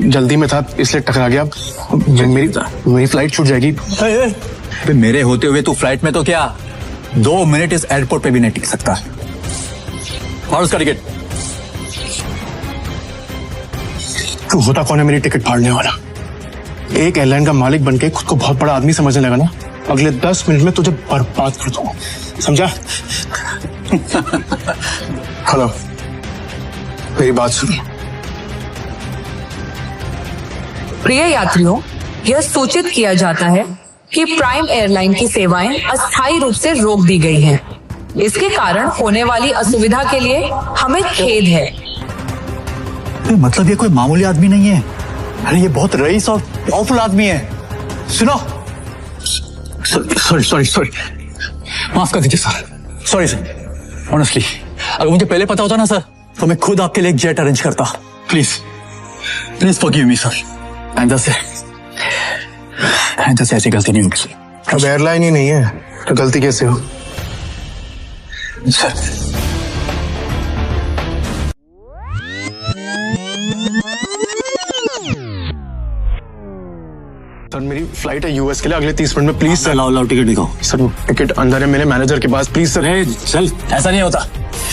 जल्दी में था इसलिए टकरा गया। मेरी फ्लाइट छूट जाएगी। मेरे होते हुए तू फ्लाइट में तो क्या 2 मिनट इस एयरपोर्ट पे भी नहीं टिक सकता। और उसका टिकट। तू होता कौन है मेरी टिकट फाड़ने वाला? एक एयरलाइन का मालिक बनके खुद को बहुत बड़ा आदमी समझने लगा ना, अगले 10 मिनट में तुझे बर्बाद कर दूंगा, समझा? हेलो, मेरी बात सुनो। प्रिय यात्रियों, यह सूचित किया जाता है कि प्राइम एयरलाइन की सेवाएं अस्थायी रूप से रोक दी गई हैं। इसके कारण होने वाली असुविधा के लिए हमें खेद है। मतलब ये कोई मामूली आदमी नहीं है, अरे ये बहुत रईस और पावरफुल आदमी है। सुनो, सॉरी, माफ कर दीजिए सर। सॉरी सर, ऑनेस्टली अगर मुझे पहले पता होता ना सर, तो मैं खुद आपके लिए एक जेट अरेंज करता। Please forgive me sir. आइंदा से ऐसी गलती नहीं होगी। अब एयरलाइन ही नहीं है तो गलती कैसे हो सर? सर मेरी फ्लाइट है यूएस के लिए अगले 30 मिनट में, प्लीज सर। लाओ टिकट दिखाओ। सर टिकट अंदर है मेरे मैनेजर के पास, प्लीज सर। चल, ऐसा नहीं होता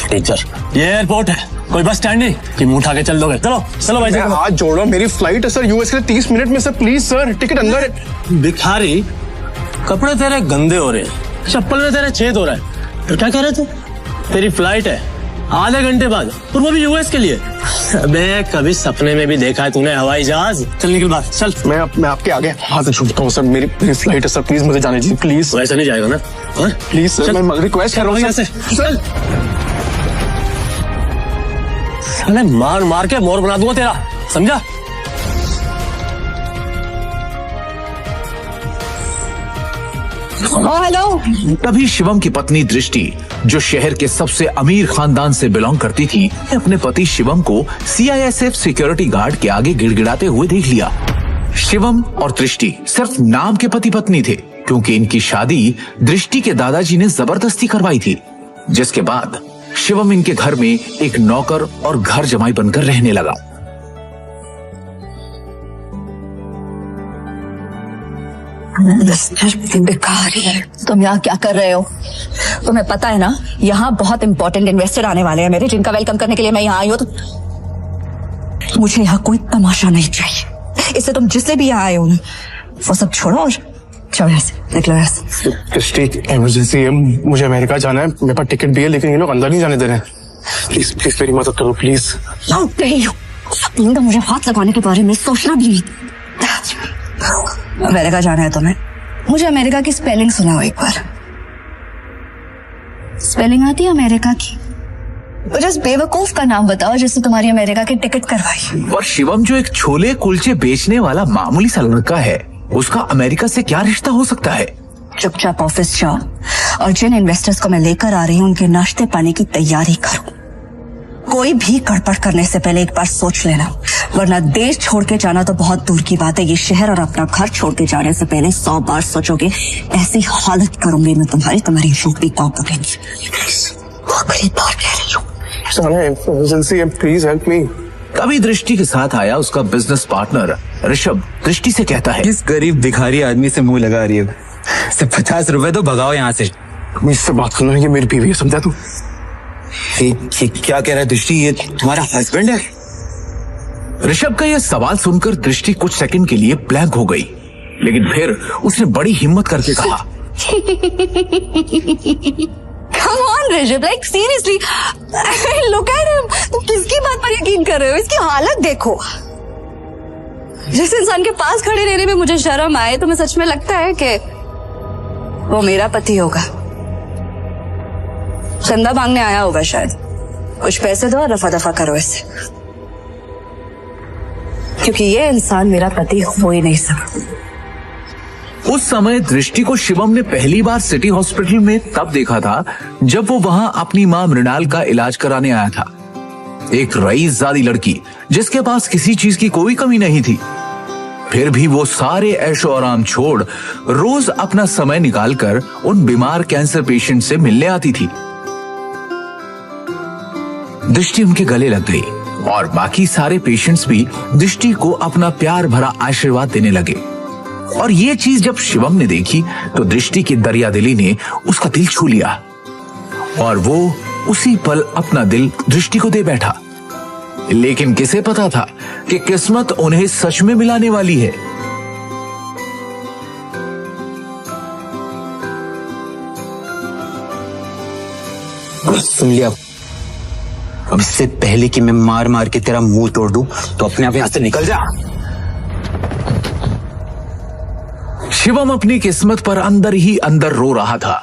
टीचर, ये एयरपोर्ट है, कोई बस स्टैंड नहीं कि मुंह उठा के चल दोगे। चलो भाई, हाथ जोड़ो, मेरी फ्लाइट है सर यूएस के लिए 30 मिनट में सर, प्लीज सर। टिकट अंदर है। भिखारी, कपड़े तेरे गंदे हो रहे हैं, चप्पल में तेरे छेद हो रहा है, तो क्या कह रहे थे? तेरी फ्लाइट है आधे घंटे बाद, और वो भी यूएस के लिए। अबे कभी सपने में भी देखा है तूने हवाई जहाज? चल निकल बाहर, चल। मैं आपके आगे हाथ छूटता हूँ सर, मेरी फ्लाइट है सर, प्लीज मुझे जाने दीजिए प्लीज। वैसा नहीं जाएगा ना? प्लीज सर, मैं रिक्वेस्ट कर रहा हूँ से। चल, मार के मोर बना दूंगा तेरा, समझा? हेलो। तभी शिवम की पत्नी दृष्टि, जो शहर के सबसे अमीर खानदान से बिलोंग करती थी, अपने पति शिवम को सीआईएसएफ सिक्योरिटी गार्ड के आगे गिड़गिड़ाते हुए देख लिया। शिवम और दृष्टि सिर्फ नाम के पति पत्नी थे, क्योंकि इनकी शादी दृष्टि के दादाजी ने जबरदस्ती करवाई थी, जिसके बाद शिवम इनके घर में एक नौकर और घर जमाई बनकर रहने लगा। बेकारी है। तुम यहाँ क्या कर रहे हो? तुम्हें पता है ना, यहाँ बहुत इंपॉर्टेंट इन्वेस्टर आने वाले हैं मेरे, जिनका वेलकम करने के लिए मैं यहाँ आई हूँ। तो मुझे यहाँ कोई तमाशा नहीं चाहिए, इससे तुम जिससे भी यहाँ आए हो ना, वो सब छोड़ो और चलो यहाँ से, निकलो यहाँ से। इमरजेंसी है, मुझे अमेरिका जाना है, मेरे पास टिकट भी है, लेकिन ये लोग अंदर नहीं जाने दे रहे हैं। प्लीज मेरी मदद करो प्लीज। मुझे हाथ लगाने के बारे में सोचना भी नहीं। अमेरिका जाना है तुम्हें? मुझे अमेरिका की स्पेलिंग सुनाओ एक बार। स्पेलिंग आती है अमेरिका की? मुझे उस बेवकूफ का नाम बताओ जिसने तुम्हारी अमेरिका की टिकट करवाई। और शिवम जो एक छोले कुलचे बेचने वाला मामूली सा लड़का है, उसका अमेरिका से क्या रिश्ता हो सकता है? चुपचाप ऑफिस जाओ और जिन इन्वेस्टर्स को मैं लेकर आ रही हूँ उनके नाश्ते पानी की तैयारी करो। कोई भी गड़बड़ करने से पहले एक बार सोच लेना, वरना देश छोड़ के जाना तो बहुत दूर की बात है, ये शहर और अपना घर छोड़ के जाने से पहले 100 बार सोचोगे। ऐसी हालत करूंगी मैं तुम्हारी नौकरी कांप उठेगी। आखिरी बार कह रही हूँ, इमरजेंसी है, प्लीज हेल्प मी। तभी दृष्टि के साथ आया उसका बिजनेस पार्टनर ऋषभ। दृष्टि से कहता है, किस गरीब भिखारी आदमी से मुंह लगा रही है? सिर्फ 50 रुपए तो भगाओ यहाँ से। मुझसे बात करना, ये मेरी बीवी है, समझा तू? ये क्या कह रहा है दृष्टि, ये तुम्हारा हस्बैंड है? ऋषभ का यह सवाल सुनकर दृष्टि कुछ सेकंड के लिए ब्लैंक हो गई, लेकिन फिर उसने बड़ी हिम्मत करके कहा, Come on Rishabh, like seriously, look at him. तुम किसकी बात पर यकीन कर रहे हो? इसकी हालत देखो। जिस इंसान के पास खड़े रहने में मुझे शर्म आए, तो मैं सच में लगता है कि वो मेरा पति होगा। चंदा मांगने आया होगा शायद। कुछ पैसे दो और रफा दफा करो इससे, क्योंकि ये इंसान मेरा पति हो ही नहीं सकता। उस समय दृष्टि को शिवम ने पहली बार सिटी हॉस्पिटल में तब देखा था जब वो वहां अपनी मां मृणाल का इलाज कराने आया था। एक रईसजादी लड़की जिसके पास किसी चीज की कोई कमी नहीं थी, फिर भी वो सारे ऐशो आराम छोड़ रोज अपना समय निकालकर उन बीमार कैंसर पेशेंट से मिलने आती थी। दृष्टि उनके गले लग गई और बाकी सारे पेशेंट्स भी दृष्टि को अपना प्यार भरा आशीर्वाद देने लगे। और ये चीज जब शिवम ने देखी तो दृष्टि की दरियादिली ने उसका दिल छू लिया और वो उसी पल अपना दिल दृष्टि को दे बैठा। लेकिन किसे पता था कि किस्मत उन्हें सच में मिलाने वाली है। सुन लिया। अब इससे पहले कि मैं मार मार के तेरा मुंह तोड़ दूं, तो अपने आप यहां से निकल जा। शिवम अपनी किस्मत पर अंदर ही अंदर रो रहा था।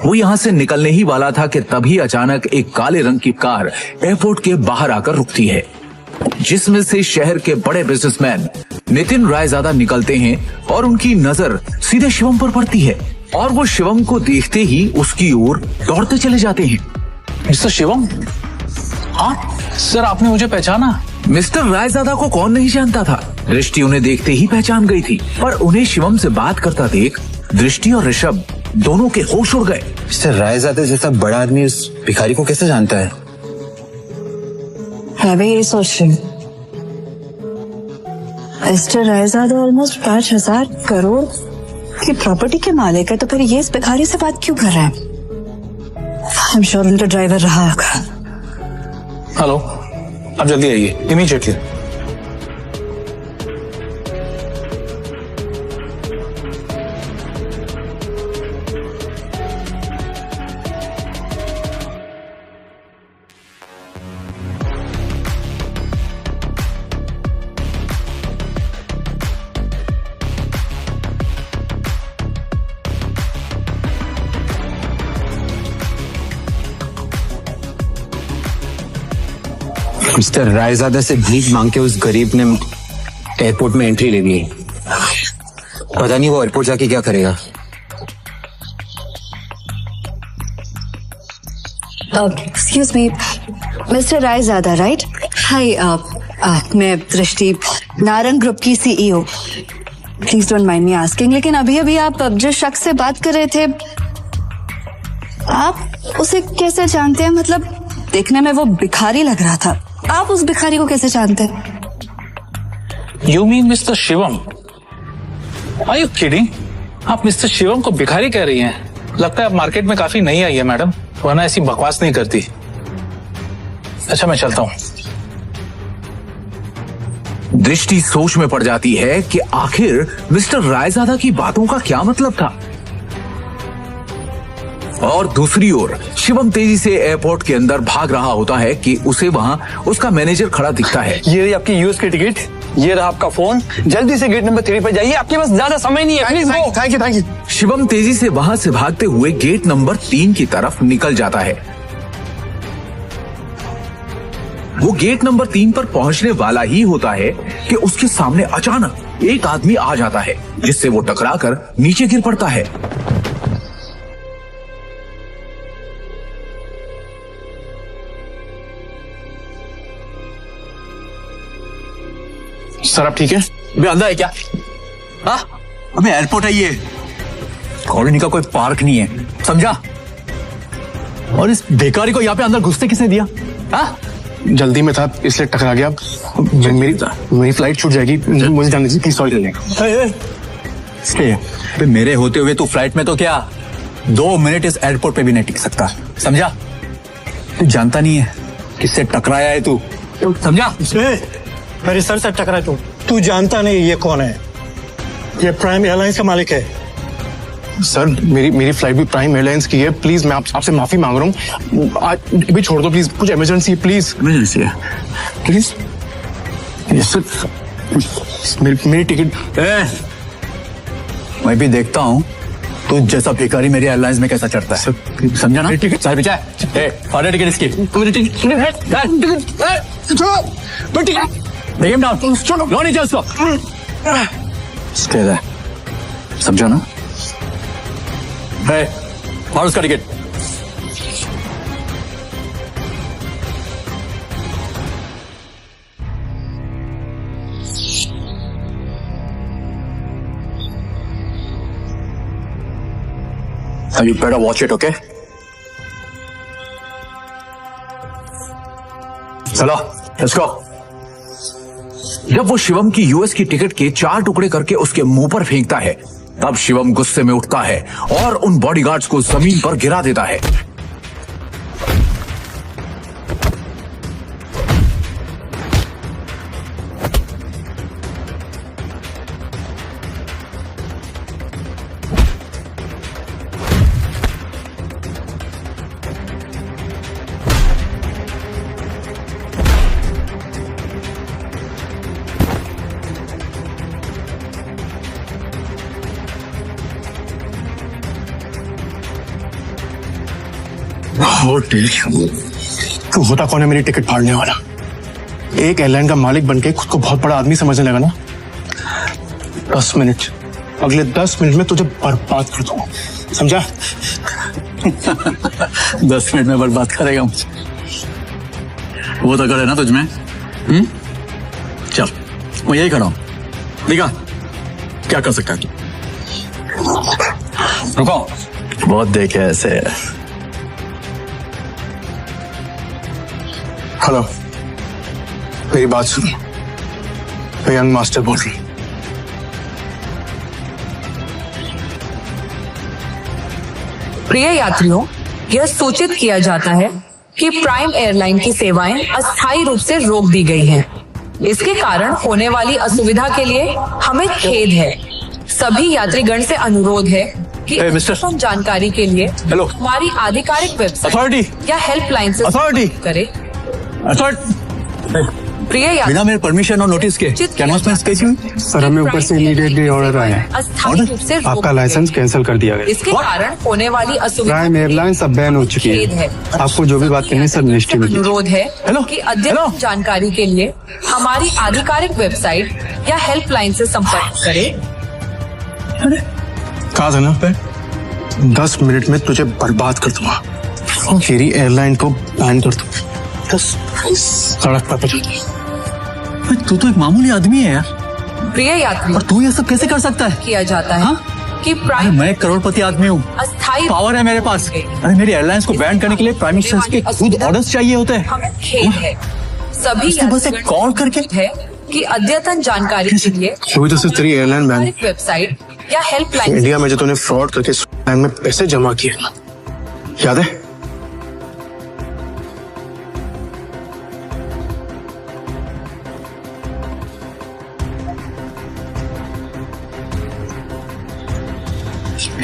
वो यहां से निकलने ही वाला था कि तभी अचानक एक काले रंग की कार एयरपोर्ट के बाहर आकर रुकती है, जिसमें से शहर के बड़े बिजनेसमैन नितिन रायजादा निकलते हैं और उनकी नजर सीधे शिवम पर पड़ती है और वो शिवम को देखते ही उसकी ओर दौड़ते चले जाते हैं। मिस्टर शिवम? हाँ सर, आपने मुझे पहचाना? मिस्टर रायजादा को कौन नहीं जानता था। दृष्टि उन्हें देखते ही पहचान गई थी, पर उन्हें शिवम से बात करता देख दृष्टि और ऋषभ दोनों के होश उड़ गए। मिस्टर रायजादा जैसा बड़ा आदमी उस भिखारी को कैसे जानता है? मैं भी यही सोच रही हूँ। मिस्टर रायजादा ऑलमोस्ट 5,000 करोड़ की प्रॉपर्टी के मालिक है, तो फिर ये इस भिखारी से बात क्यों कर रहे हैं? आई एम श्योर उनका ड्राइवर रहा होगा। हेलो, आप जल्दी आइए, इमीडिएटली। मिस्टर रायजादा से भीख मांग के उस गरीब ने एयरपोर्ट में एंट्री ले ली। पता नहीं वो एयरपोर्ट जाके क्या करेगा। Excuse me, mister Raizada right? Hi, मैं दृष्टि, नारंग ग्रुप की CEO। Please don't mind me asking, लेकिन अभी अभी आप जिस शख्स से बात कर रहे थे, आप उसे कैसे जानते हैं? मतलब देखने में वो भिखारी लग रहा था, आप उस भिखारी को कैसे जानते हैं? You mean mister Shivam? Are you kidding? आप मिस्टर शिवम को भिखारी कह रही हैं? लगता है आप मार्केट में काफी नई आई है मैडम, वरना ऐसी बकवास नहीं करती। अच्छा, मैं चलता हूं। दृष्टि सोच में पड़ जाती है कि आखिर मिस्टर रायजादा की बातों का क्या मतलब था। और दूसरी ओर शिवम तेजी से एयरपोर्ट के अंदर भाग रहा होता है कि उसे वहां उसका मैनेजर खड़ा दिखता है। ये रही आपकी यूएस की टिकट, ये रहा आपका फोन, जल्दी से गेट नंबर 3 पर जाइए, आपके पास ज्यादा समय नहीं है। Thank you. शिवम तेजी से वहां से भागते हुए गेट नंबर 3 की तरफ निकल जाता है। वो गेट नंबर 3 पर पहुंचने वाला ही होता है कि उसके सामने अचानक एक आदमी आ जाता है, जिससे वो टकराकर नीचे गिर पड़ता है। सर आप ठीक है? अबे अंदर है क्या? हाँ, अबे एयरपोर्ट है ये, कॉलोनी का कोई पार्क नहीं है, समझा? और इस बेकारी को यहाँ पे अंदर घुसते किसने दिया? हाँ, जल्दी में था इसलिए टकरा गया। मेरी फ्लाइट छूट जाएगी, मुझे जाने दीजिए प्लीज। सॉरी। मेरे होते हुए तू फ्लाइट में तो क्या 2 मिनट इस एयरपोर्ट पे भी नहीं टिक सकता, समझा? तू जानता नहीं है किससे टकराया है तू, समझा? मेरे सर से टकरा तू जानता नहीं ये कौन है? ये प्राइम एयरलाइंस का मालिक है। सर मेरी फ्लाइट भी प्राइम एयरलाइंस की है, प्लीज मैं आपसे माफी मांग रहा हूँ, आज भी छोड़ दो प्लीज, कुछ इमरजेंसी प्लीज। इमरजेंसी है प्लीज? सर मेरी टिकट। मैं भी देखता हूँ तू जैसा भिखारी मेरी एयरलाइंस में कैसा चढ़ता है, समझा ना? टिकट सारे बिछा है, टिकट इसकी। Take him down. लो नीचे उसको। समझा ना? और उसका ticket. You better watch it, okay? चलो लेट्स गो। जब वो शिवम की यूएस की टिकट के 4 टुकड़े करके उसके मुंह पर फेंकता है, तब शिवम गुस्से में उठता है और उन बॉडीगार्ड्स को जमीन पर गिरा देता है। तू होता कौन है मेरी टिकट फाड़ने वाला? एक एयरलाइन का मालिक बनके खुद को बहुत बड़ा आदमी समझने लगा ना। 10 मिनट, अगले 10 मिनट में तुझे बर्बाद कर दूंगा, समझा? 10 मिनट में बर्बाद करेगा मुझे, वो तो करे ना तुझमें। चल मैं यही खड़ा हूं, दिखा क्या कर सकता है तू। रुको, बहुत देखे ऐसे। हेलो, मेरी बात सुनो, मैं यंग मास्टर बोल रही हूँ। प्रिय यात्रियों, यह सूचित किया जाता है कि प्राइम एयरलाइन की सेवाएं अस्थायी रूप से रोक दी गई हैं। इसके कारण होने वाली असुविधा के लिए हमें खेद है। सभी यात्रीगण से अनुरोध है कि मिस्टर जानकारी के लिए हेलो हमारी आधिकारिक वेबसाइट अथॉरिटी या हेल्पलाइन से अथॉरिटी करें। प्रिय बिना मेरे परमिशन और नोटिस के क्या अनाउंसमेंट कैसी हुई? सर, हमें ऊपर से इमीडिएटली ऑर्डर आया है, अस्थायी रूप से आपका लाइसेंस कैंसिल कर दिया गया। इसके कारण होने वाली असुविधा प्राइम एयरलाइन सब बैन हो चुकी है। आपको जो भी बात करनी है सर मिनिस्ट्री में अनुरोध है कि अद्यतन जानकारी के लिए हमारी आधिकारिक वेबसाइट या हेल्पलाइन से संपर्क करें। कहा था ना, 10 मिनट में तुझे बर्बाद कर दूंगा। मेरी एयरलाइन को बैन कर दूंगा। सड़क पर तू तो एक मामूली आदमी है यार। प्रिय यात्री, और तू ये सब कैसे कर सकता है? किया जाता है कि अरे मैं एक करोड़पति आदमी हूँ, अस्थायी पावर है मेरे पास। अरे मेरी एयरलाइंस को बैन करने के लिए प्राइम मिनिस्टर के खुद ऑर्डर्स चाहिए होते हैं। हमें खेद है। सभी बस एक कॉल करके है कि अद्यतन जानकारी के लिए तो सिर्फ तेरी एयरलाइन बैन, वेबसाइट या हेल्पलाइन। इंडिया में जो तूने फ्रॉड करके बैंक में पैसे जमा किए, याद है?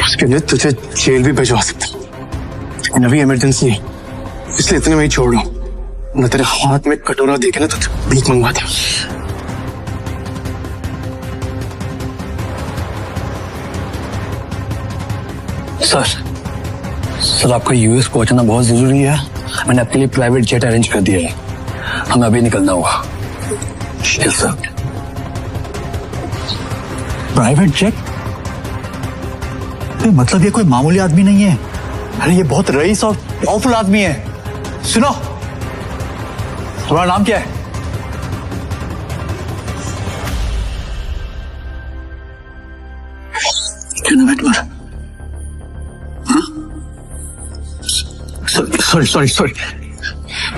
उसके लिए तुझे जेल भी भिजवा सकता, लेकिन अभी इमरजेंसी है, इसलिए इतने में ही छोड़ रहा हूं। मैं तेरे हाथ में कटोरा देके ना तुझे भीख मंगवा दे। सर आपका यूएस पहुंचना बहुत जरूरी है। मैंने आपके लिए प्राइवेट जेट अरेंज कर दिया है, हमें अभी निकलना होगा। Sir private jet? मतलब ये कोई मामूली आदमी नहीं है, अरे ये बहुत रईस और पावरफुल आदमी है। सुनो, तुम्हारा नाम क्या है? सॉरी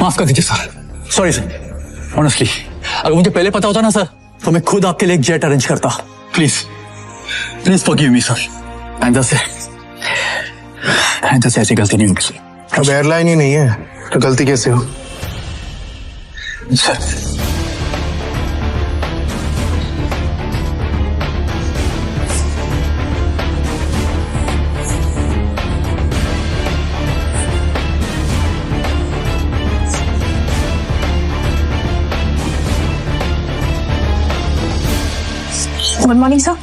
माफ कर दीजिए सर, सॉरी सर। ऑनेस्टली अगर मुझे पहले पता होता ना सर, तो मैं खुद आपके लिए एक जेट अरेंज करता। Please forgive me sir. आइंदा से ऐसी गलती नहीं होगी सर। अब एयरलाइन ही नहीं है तो गलती कैसे हो sir? Good morning, sir.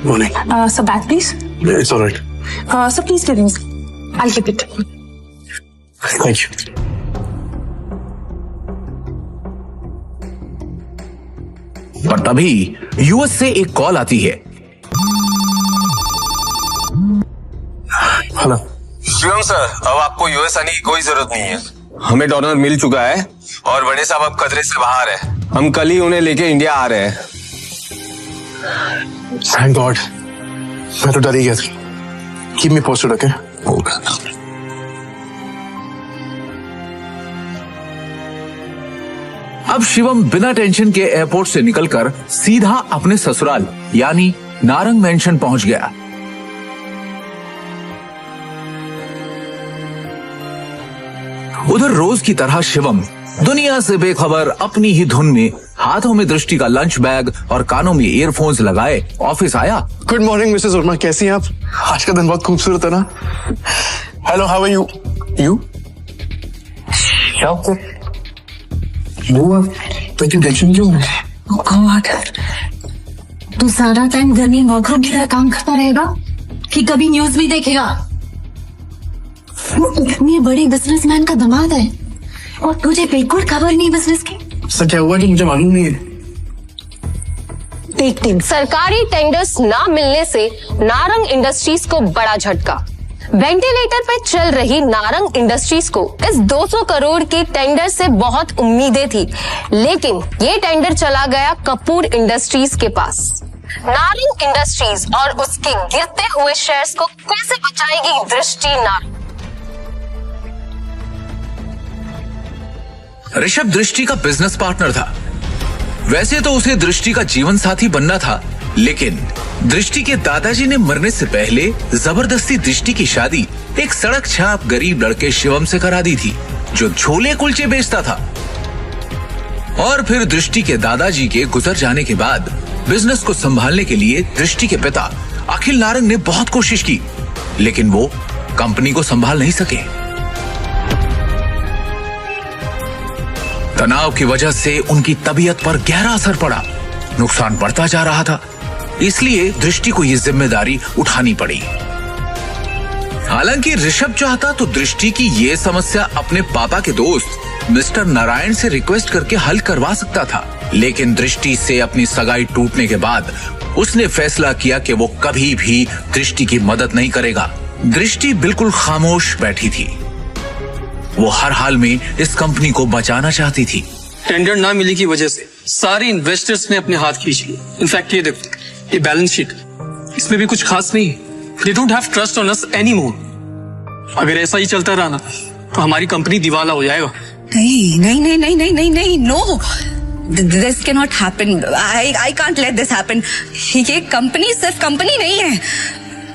Morning. Sir, bag, please. It's all right. Sir, please tell me. I'll keep it. Thank you. पर तभी यूएस से एक कॉल आती है। हेलो शिवम सर, अब आपको यूएस आने की कोई जरूरत नहीं है। हमें डॉलर मिल चुका है और बड़े साहब अब खतरे से बाहर है। हम कल ही उन्हें लेके इंडिया आ रहे हैं। थैंक गॉड, मैं तो डर ही गया था। Keep me posted, okay? अब शिवम बिना टेंशन के एयरपोर्ट से निकलकर सीधा अपने ससुराल यानी नारंग मेंशन पहुंच गया। उधर रोज की तरह शिवम दुनिया से बेखबर अपनी ही धुन में हाथों में दृष्टि का लंच बैग और कानों में ईयरफोन्स लगाए ऑफिस आया। गुड मॉर्निंग मिसेस वर्मा, कैसी हैं आप? आज का दिन बहुत खूबसूरत है ना? Hello, how are you? You tension क्यों? गॉड, तू सारा टाइम घर में वर्करूम की तरह काम करता रहेगा कि कभी न्यूज भी देखेगा? वो इतने बड़े बिजनेसमैन का दामाद है और तुझे बिल्कुल खबर नहीं बिजनेस की। सर क्या हुआ कि मुझे मालूम नहीं है। सरकारी टेंडर्स ना मिलने से नारंग इंडस्ट्रीज को बड़ा झटका। वेंटिलेटर पे चल रही नारंग इंडस्ट्रीज को इस 200 करोड़ के टेंडर से बहुत उम्मीदें थी, लेकिन ये टेंडर चला गया कपूर इंडस्ट्रीज के पास। नारंग इंडस्ट्रीज और उसके गिरते हुए शेयर्स को कैसे बचाएगी दृष्टि नारंग? ऋषभ दृष्टि का बिजनेस पार्टनर था। वैसे तो उसे दृष्टि का जीवन साथी बनना था, लेकिन दृष्टि के दादाजी ने मरने से पहले जबरदस्ती दृष्टि की शादी एक सड़क छाप गरीब लड़के शिवम से करा दी थी, जो छोले कुलचे बेचता था। और फिर दृष्टि के दादाजी के गुजर जाने के बाद बिजनेस को संभालने के लिए दृष्टि के पिता अखिल नारंग ने बहुत कोशिश की, लेकिन वो कंपनी को संभाल नहीं सके। तनाव की वजह से उनकी तबीयत पर गहरा असर पड़ा, नुकसान बढ़ता जा रहा था, इसलिए दृष्टि को यह जिम्मेदारी उठानी पड़ी। हालांकि ऋषभ चाहता तो दृष्टि की ये समस्या अपने पापा के दोस्त मिस्टर नारायण से रिक्वेस्ट करके हल करवा सकता था, लेकिन दृष्टि से अपनी सगाई टूटने के बाद उसने फैसला किया कि वो कभी भी दृष्टि की मदद नहीं करेगा। दृष्टि बिल्कुल खामोश बैठी थी। वो हर हाल में इस कंपनी को बचाना चाहती थी। टेंडर ना मिलने की वजह से सारे इन्वेस्टर्स ने अपने हाथ खींच लिए। इनफैक्ट ये देखो, ये बैलेंस शीट, इसमें भी कुछ खास नहीं है। They don't have trust on us anymore. अगर ऐसा ही चलता रहा ना तो हमारी कंपनी दिवाला हो जाएगा। नहीं नहीं नहीं नहीं नहीं नहीं नहीं, no, this cannot happen. I can't let this happen. ये कंपनी सिर्फ कंपनी नहीं है।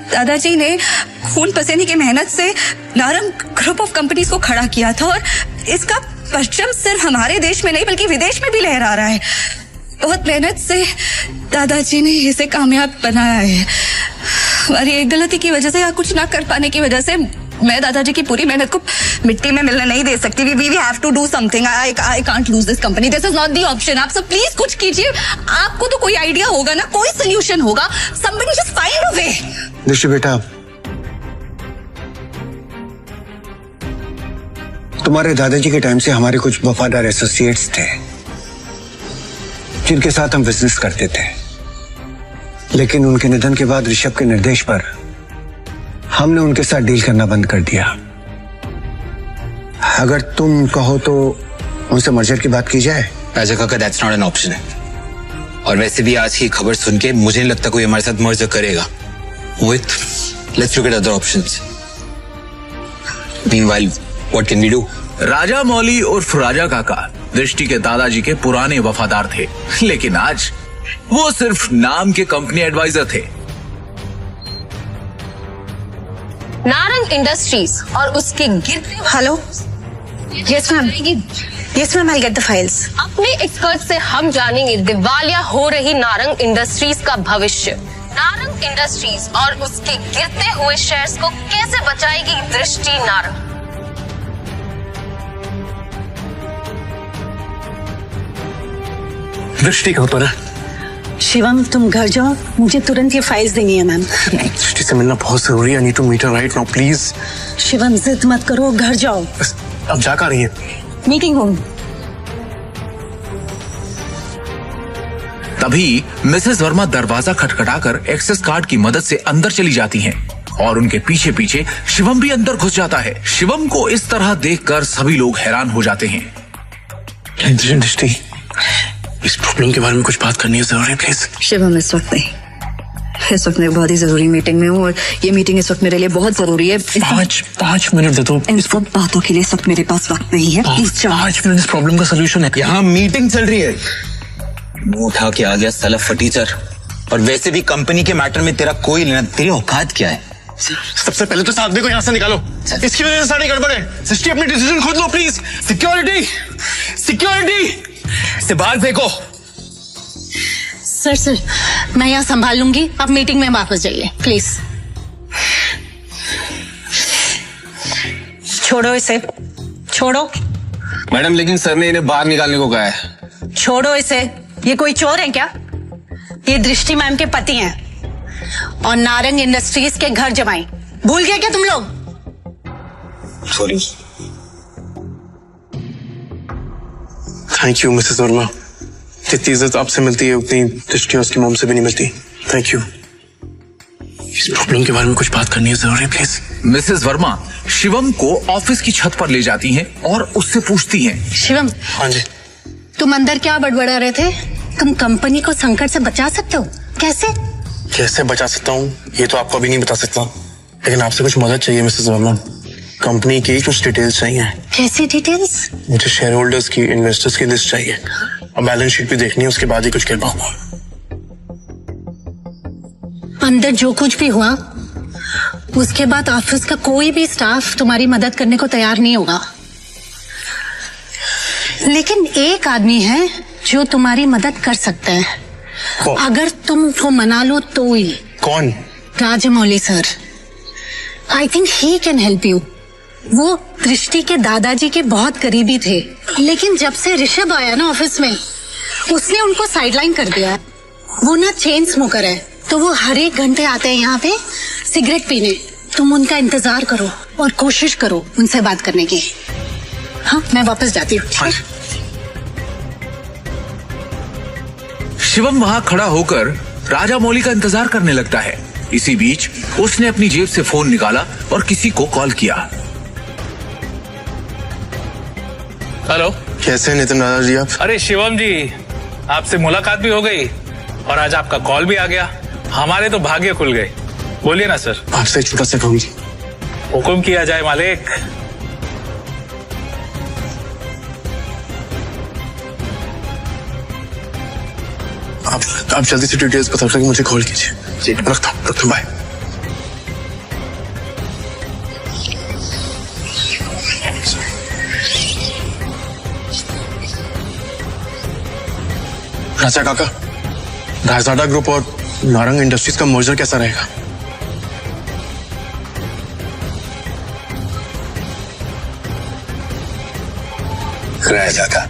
दादाजी ने खून पसीने की मेहनत से नारंग ग्रुप ऑफ कंपनीज को खड़ा किया था और इसका परचम सिर्फ हमारे देश में नहीं बल्कि विदेश में भी लहरा रहा है। बहुत मेहनत से दादाजी ने इसे कामयाब बनाया है। हमारी एक गलती की वजह से या कुछ ना कर पाने की वजह से मैं दादाजी की पूरी मेहनत को मिट्टी में मिलने नहीं दे सकती। We have to do something. I can't lose this company. This is not the option. आप सब प्लीज कुछ कीजिए। आपको तो कोई आइडिया होगा ना, कोई सोल्यूशन होगा। Somebody just find a way. दृष्टि बेटा, तुम्हारे दादाजी के टाइम से हमारे कुछ वफादार एसोसिएट्स थे जिनके साथ हम बिजनेस करते थे, लेकिन उनके निधन के बाद ऋषभ के निर्देश पर हमने उनके साथ डील करना बंद कर दिया। अगर तुम कहो तो उनसे मर्जर की बात की जाए। राजा काका, दैट्स नॉट एन ऑप्शन। और वैसे भी आज की खबर सुन के मुझे नहीं लगता कोई हमारे साथ मर्जर करेगा। Let's look at other options. Meanwhile, what can we do? Raja Mauli उर्फ राजा काका दृष्टि के दादाजी के पुराने वफादार थे, लेकिन आज वो सिर्फ नाम के कंपनी एडवाइजर थे। नारंग इंडस्ट्रीज और उसके गिरते। Hello, yes ma'am, yes ma'am, I get the files. अपने एक्सपर्ट से हम जानेंगे दिवालिया हो रही नारंग इंडस्ट्रीज का भविष्य। नारंग इंडस्ट्रीज और उसके गिरते हुए शेयर्स को कैसे बचाएगी दृष्टि नारंग? दृष्टि कहाँ पर है? शिवम, तुम घर जाओ, मुझे तुरंत ये फाइल्स देनी है मैम। दृष्टि से मिलना बहुत जरूरी है। I need to meet her right now, please. Shivam, जिद मत करो, घर जाओ। अब जा कर रही है? Meeting room. तभी मिसेस वर्मा दरवाजा खटखटाकर एक्सेस कार्ड की मदद से अंदर चली जाती हैं और उनके पीछे पीछे शिवम भी अंदर घुस जाता है। शिवम को इस तरह देखकर सभी लोग हैरान हो जाते हैं। दृष्टि, इस प्रॉब्लम के बारे में कुछ बात करनी है जरूरी, प्लीज। शिवम, इस वक्त नहीं। इस वक्त मैं बहुत ही जरूरी मीटिंग में हूँ और ये मीटिंग इस वक्त मेरे लिए बहुत जरूरी है। 5 मिनट दे दो। इन सब बातों के लिए इस वक्त मेरे पास वक्त नहीं है। प्लीज 5 मिनट इस प्रॉब्लम का सोल्यूशन है। यहाँ मीटिंग चल रही है। मुंह उठा के आ गया साला फटीचर। और वैसे भी कंपनी के मैटर में तेरा कोई लेना, तेरी औकात क्या है? सबसे पहले तो इस आदमी को यहाँ से निकालो। इसकी वजह से सारी गड़बड़ है। सृष्टि अपनी डिसीजन खुद लो प्लीज। सिक्योरिटी से बाहर फेंको। सर मैं यहाँ संभाल लूंगी, आप मीटिंग में वापस जाइए प्लीज। छोड़ो इसे, छोड़ो। मैडम लेकिन सर ने इन्हें बाहर निकालने को कहा है। छोड़ो इसे, ये कोई चोर है क्या? ये दृष्टि मैम के पति हैं और नारंग इंडस्ट्रीज के घर जमाई। भूल गए क्या तुम लोग? Sorry. Thank you Mrs Verma. जितनी इज्जत आपसे मिलती है उतनी दृष्टि उसकी मॉम से भी नहीं मिलती। Thank you. इस प्रॉब्लम के बारे में कुछ बात करनी है जरूरी, प्लीज। मिसेस वर्मा शिवम को ऑफिस की छत पर ले जाती हैं और उससे पूछती हैं। शिवम। हाँ जी। तुम अंदर क्या बड़बड़ा रहे थे? तुम कंपनी को संकट से बचा सकते हो, कैसे बचा सकता हूँ ये तो आपको अभी नहीं बता सकता, लेकिन आपसे कुछ मदद चाहिए मिसेस वर्मा। कंपनी की कुछ डिटेल्स चाहिए। कैसी डिटेल्स? मुझे शेयर होल्डर्स की, इन्वेस्टर्स की लिस्ट चाहिए और बैलेंस शीट भी देखनी है, उसके बाद ही कुछ कर पाऊंगा। अंदर जो कुछ भी हुआ उसके बाद ऑफिस का कोई भी स्टाफ तुम्हारी मदद करने को तैयार नहीं होगा, लेकिन एक आदमी है जो तुम्हारी मदद कर सकता है अगर तुम उसको मना लो तो ही। कौन? Rajamouli sir. I think he can help you. वो दृष्टि के दादाजी के बहुत करीबी थे, लेकिन जब से ऋषभ आया ना ऑफिस में उसने उनको साइडलाइन कर दिया। वो ना चेन स्मोकर है, तो वो हर एक घंटे आते हैं यहाँ पे सिगरेट पीने। तुम उनका इंतजार करो और कोशिश करो उनसे बात करने की। हाँ मैं वापस जाती हूँ। शिवम वहां खड़ा होकर राजा मौली का इंतजार करने लगता है। इसी बीच उसने अपनी जेब से फोन निकाला और किसी को कॉल किया। हेलो। कैसे हैं नितिन राजा जी आप? अरे शिवम जी, आपसे मुलाकात भी हो गई और आज आपका कॉल भी आ गया। हमारे तो भाग्य खुल गए। बोलिए ना सर। आपसे एक छोटा सा काम। हुक्म किया जाए मालिक। आप जल्दी से डिटेल्स बता करके मुझे कॉल कीजिए। रखता हूँ, बाय। राजा काका, रायजादा ग्रुप और नारंग इंडस्ट्रीज का मर्जर कैसा रहेगा? रायजादा,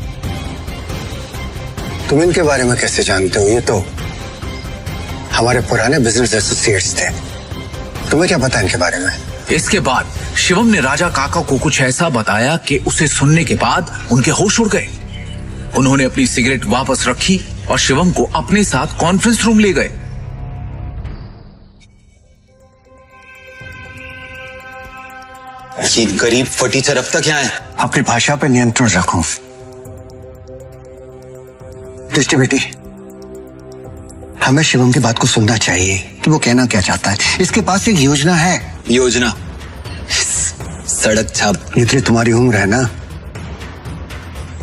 तुम इनके बारे में कैसे जानते हो? ये तो हमारे पुराने बिजनेस एसोसिएट्स थे। तुम्हें क्या पता इनके बारे में? इसके बाद शिवम ने राजा काका को कुछ ऐसा बताया कि उसे सुनने के बाद उनके होश उड़ गए। उन्होंने अपनी सिगरेट वापस रखी और शिवम को अपने साथ कॉन्फ्रेंस रूम ले गए। ये गरीब फटीचर अब तक यहाँ है। अपनी भाषा पर नियंत्रण रखो। दृष्टि बेटी, हमें शिवम की बात को सुनना चाहिए कि वो कहना क्या चाहता है। इसके पास एक योजना है। योजना? सड़क छाप। जितनी तुम्हारी उम्र है ना,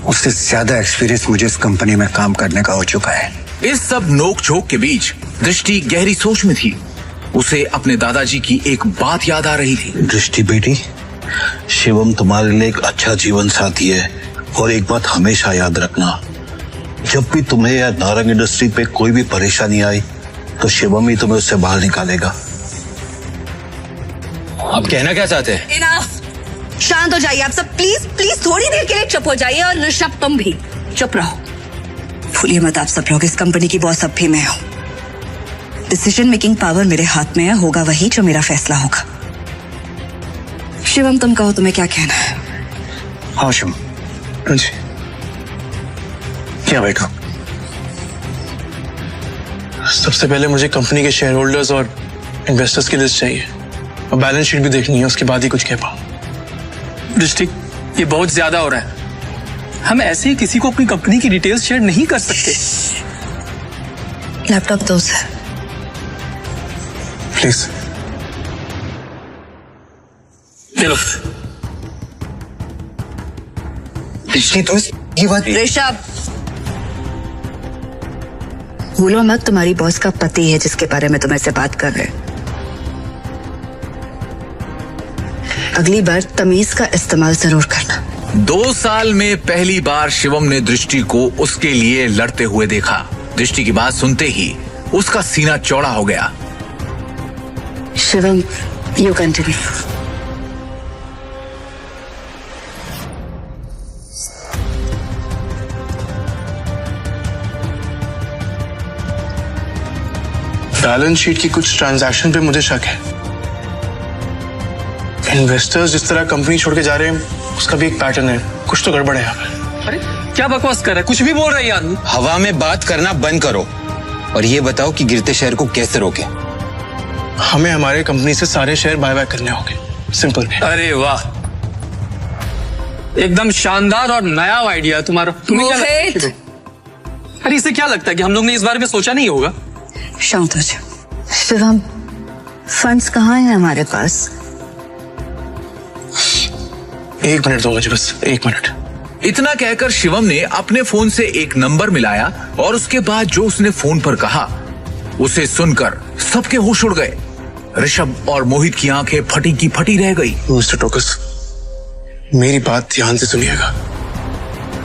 उससे ज्यादा एक्सपीरियंस मुझे इस कंपनी में काम करने का हो चुका है। इस सब नोक झोंक के बीच दृष्टि गहरी सोच में थी। उसे अपने दादाजी की एक बात याद आ रही थी। दृष्टि बेटी, शिवम तुम्हारे लिए एक अच्छा जीवन साथी है और एक बात हमेशा याद रखना, जब भी तुम्हें या नारंग इंडस्ट्री पे कोई भी परेशानी आई तो शिवम ही तुम्हें उससे बाहर निकालेगा। आप कहना क्या चाहते हैं? इनफ। शांत हो जाइए आप सब, प्लीज प्लीज थोड़ी देर के लिए चुप हो जाइए। और ऋषभ तुम भी चुप रहो। भूलिए मत आप सब लोग, इस कंपनी की बॉस अब भी मैं हूं। डिसीजन मेकिंग पावर मेरे हाथ में है, होगा वही जो मेरा फैसला होगा। शिवम तुम कहो तुम्हें क्या कहना है? हाँ शिवम जी, क्या बैठो। सबसे पहले मुझे कंपनी के शेयर होल्डर्स और इन्वेस्टर्स की लिस्ट चाहिए और बैलेंस शीट भी देखनी है, उसके बाद ही कुछ कह पाऊं। दृष्टि, ये बहुत ज्यादा हो रहा है। हम ऐसे ही किसी को अपनी कंपनी की डिटेल्स शेयर नहीं कर सकते। लैपटॉप दो सर। प्लीज चलो दृष्टि, तो ये बात ऋषभ, भूलो मत तुम्हारी बॉस का पति है जिसके बारे में तुम ऐसे बात कर रहे हैं। अगली बार तमीज का इस्तेमाल जरूर करना। 2 साल में पहली बार शिवम ने दृष्टि को उसके लिए लड़ते हुए देखा। दृष्टि की बात सुनते ही उसका सीना चौड़ा हो गया। Shivam, you continue. Balance sheet की कुछ ट्रांजैक्शन पे मुझे शक है। इन्वेस्टर्स जिस तरह कंपनी छोड़ के जा रहे हैं उसका भी एक पैटर्न है। कुछ तो गड़बड़ है यहाँ पे। अरे क्या बकवास कर रहा है, कुछ भी बोल रहा है यार। हवा में बात करना बंद करो और ये बताओ कि गिरते शहर को कैसे रोके। हमें हमारे कंपनी से सारे शेयर बाय करने होंगे, सिंपल। अरे वाह, एकदम शानदार और नया आइडिया तुम्हारा। तुम्हें क्या लगता है? अरे इसे क्या लगता है कि हम लोग ने इस बारे में सोचा नहीं होगा? शांत हो जाओ। शिवम, फंड्स कहाँ हैं हमारे पास? 1 मिनट दो मुझे, बस 1 मिनट। इतना कहकर शिवम ने अपने फोन से एक नंबर मिलाया और उसके बाद जो उसने फोन पर कहा उसे सुनकर सबके होश उड़ गए। ऋषभ और मोहित की आंखें फटी की फटी रह गई। मिस्टर टोकस, मेरी बात ध्यान से सुनिएगा।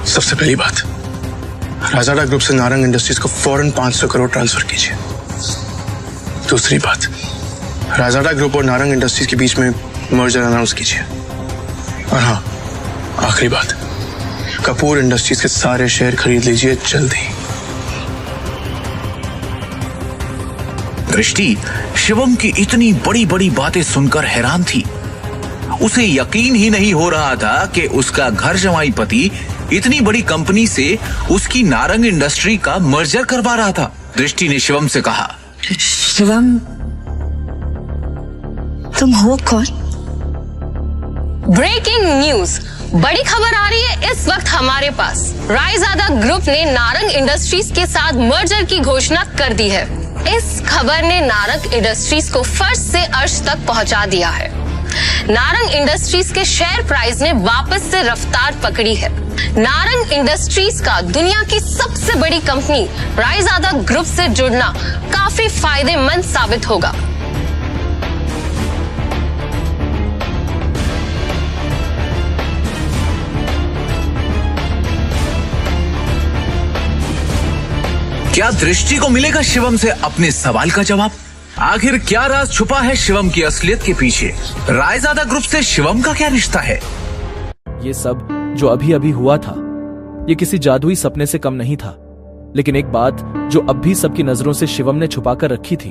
सबसे पहली बात, राजाडा ग्रुप से नारंग इंडस्ट्रीज को फौरन 500 करोड़ ट्रांसफर कीजिए। दूसरी बात, राजाडा ग्रुप और नारंग इंडस्ट्रीज के बीच में मर्जर अनाउंस कीजिए। और हाँ, आखिरी बात, कपूर इंडस्ट्रीज के सारे शेयर खरीद लीजिए जल्दी। दृष्टि शिवम की इतनी बड़ी बड़ी बातें सुनकर हैरान थी। उसे यकीन ही नहीं हो रहा था कि उसका घर जमाई पति इतनी बड़ी कंपनी से उसकी नारंग इंडस्ट्री का मर्जर करवा रहा था। दृष्टि ने शिवम से कहा, शिवम, तुम हो कौन? ब्रेकिंग न्यूज, बड़ी खबर आ रही है इस वक्त हमारे पास। रायजादा ग्रुप ने नारंग इंडस्ट्रीज के साथ मर्जर की घोषणा कर दी है। इस खबर ने नारंग इंडस्ट्रीज को फर्श से अर्श तक पहुंचा दिया है। नारंग इंडस्ट्रीज के शेयर प्राइस ने वापस से रफ्तार पकड़ी है। नारंग इंडस्ट्रीज का दुनिया की सबसे बड़ी कंपनी रायजादा ग्रुप से जुड़ना काफी फायदेमंद साबित होगा। क्या दृष्टि को मिलेगा शिवम से अपने सवाल का जवाब? आखिर क्या राज छुपा है शिवम की असलियत के पीछे? रायजादा ग्रुप से शिवम का क्या रिश्ता है? ये सब जो अभी अभी हुआ था, ये किसी जादुई सपने से कम नहीं था। लेकिन एक बात जो अब भी सबकी नजरों से शिवम ने छुपाकर रखी थी,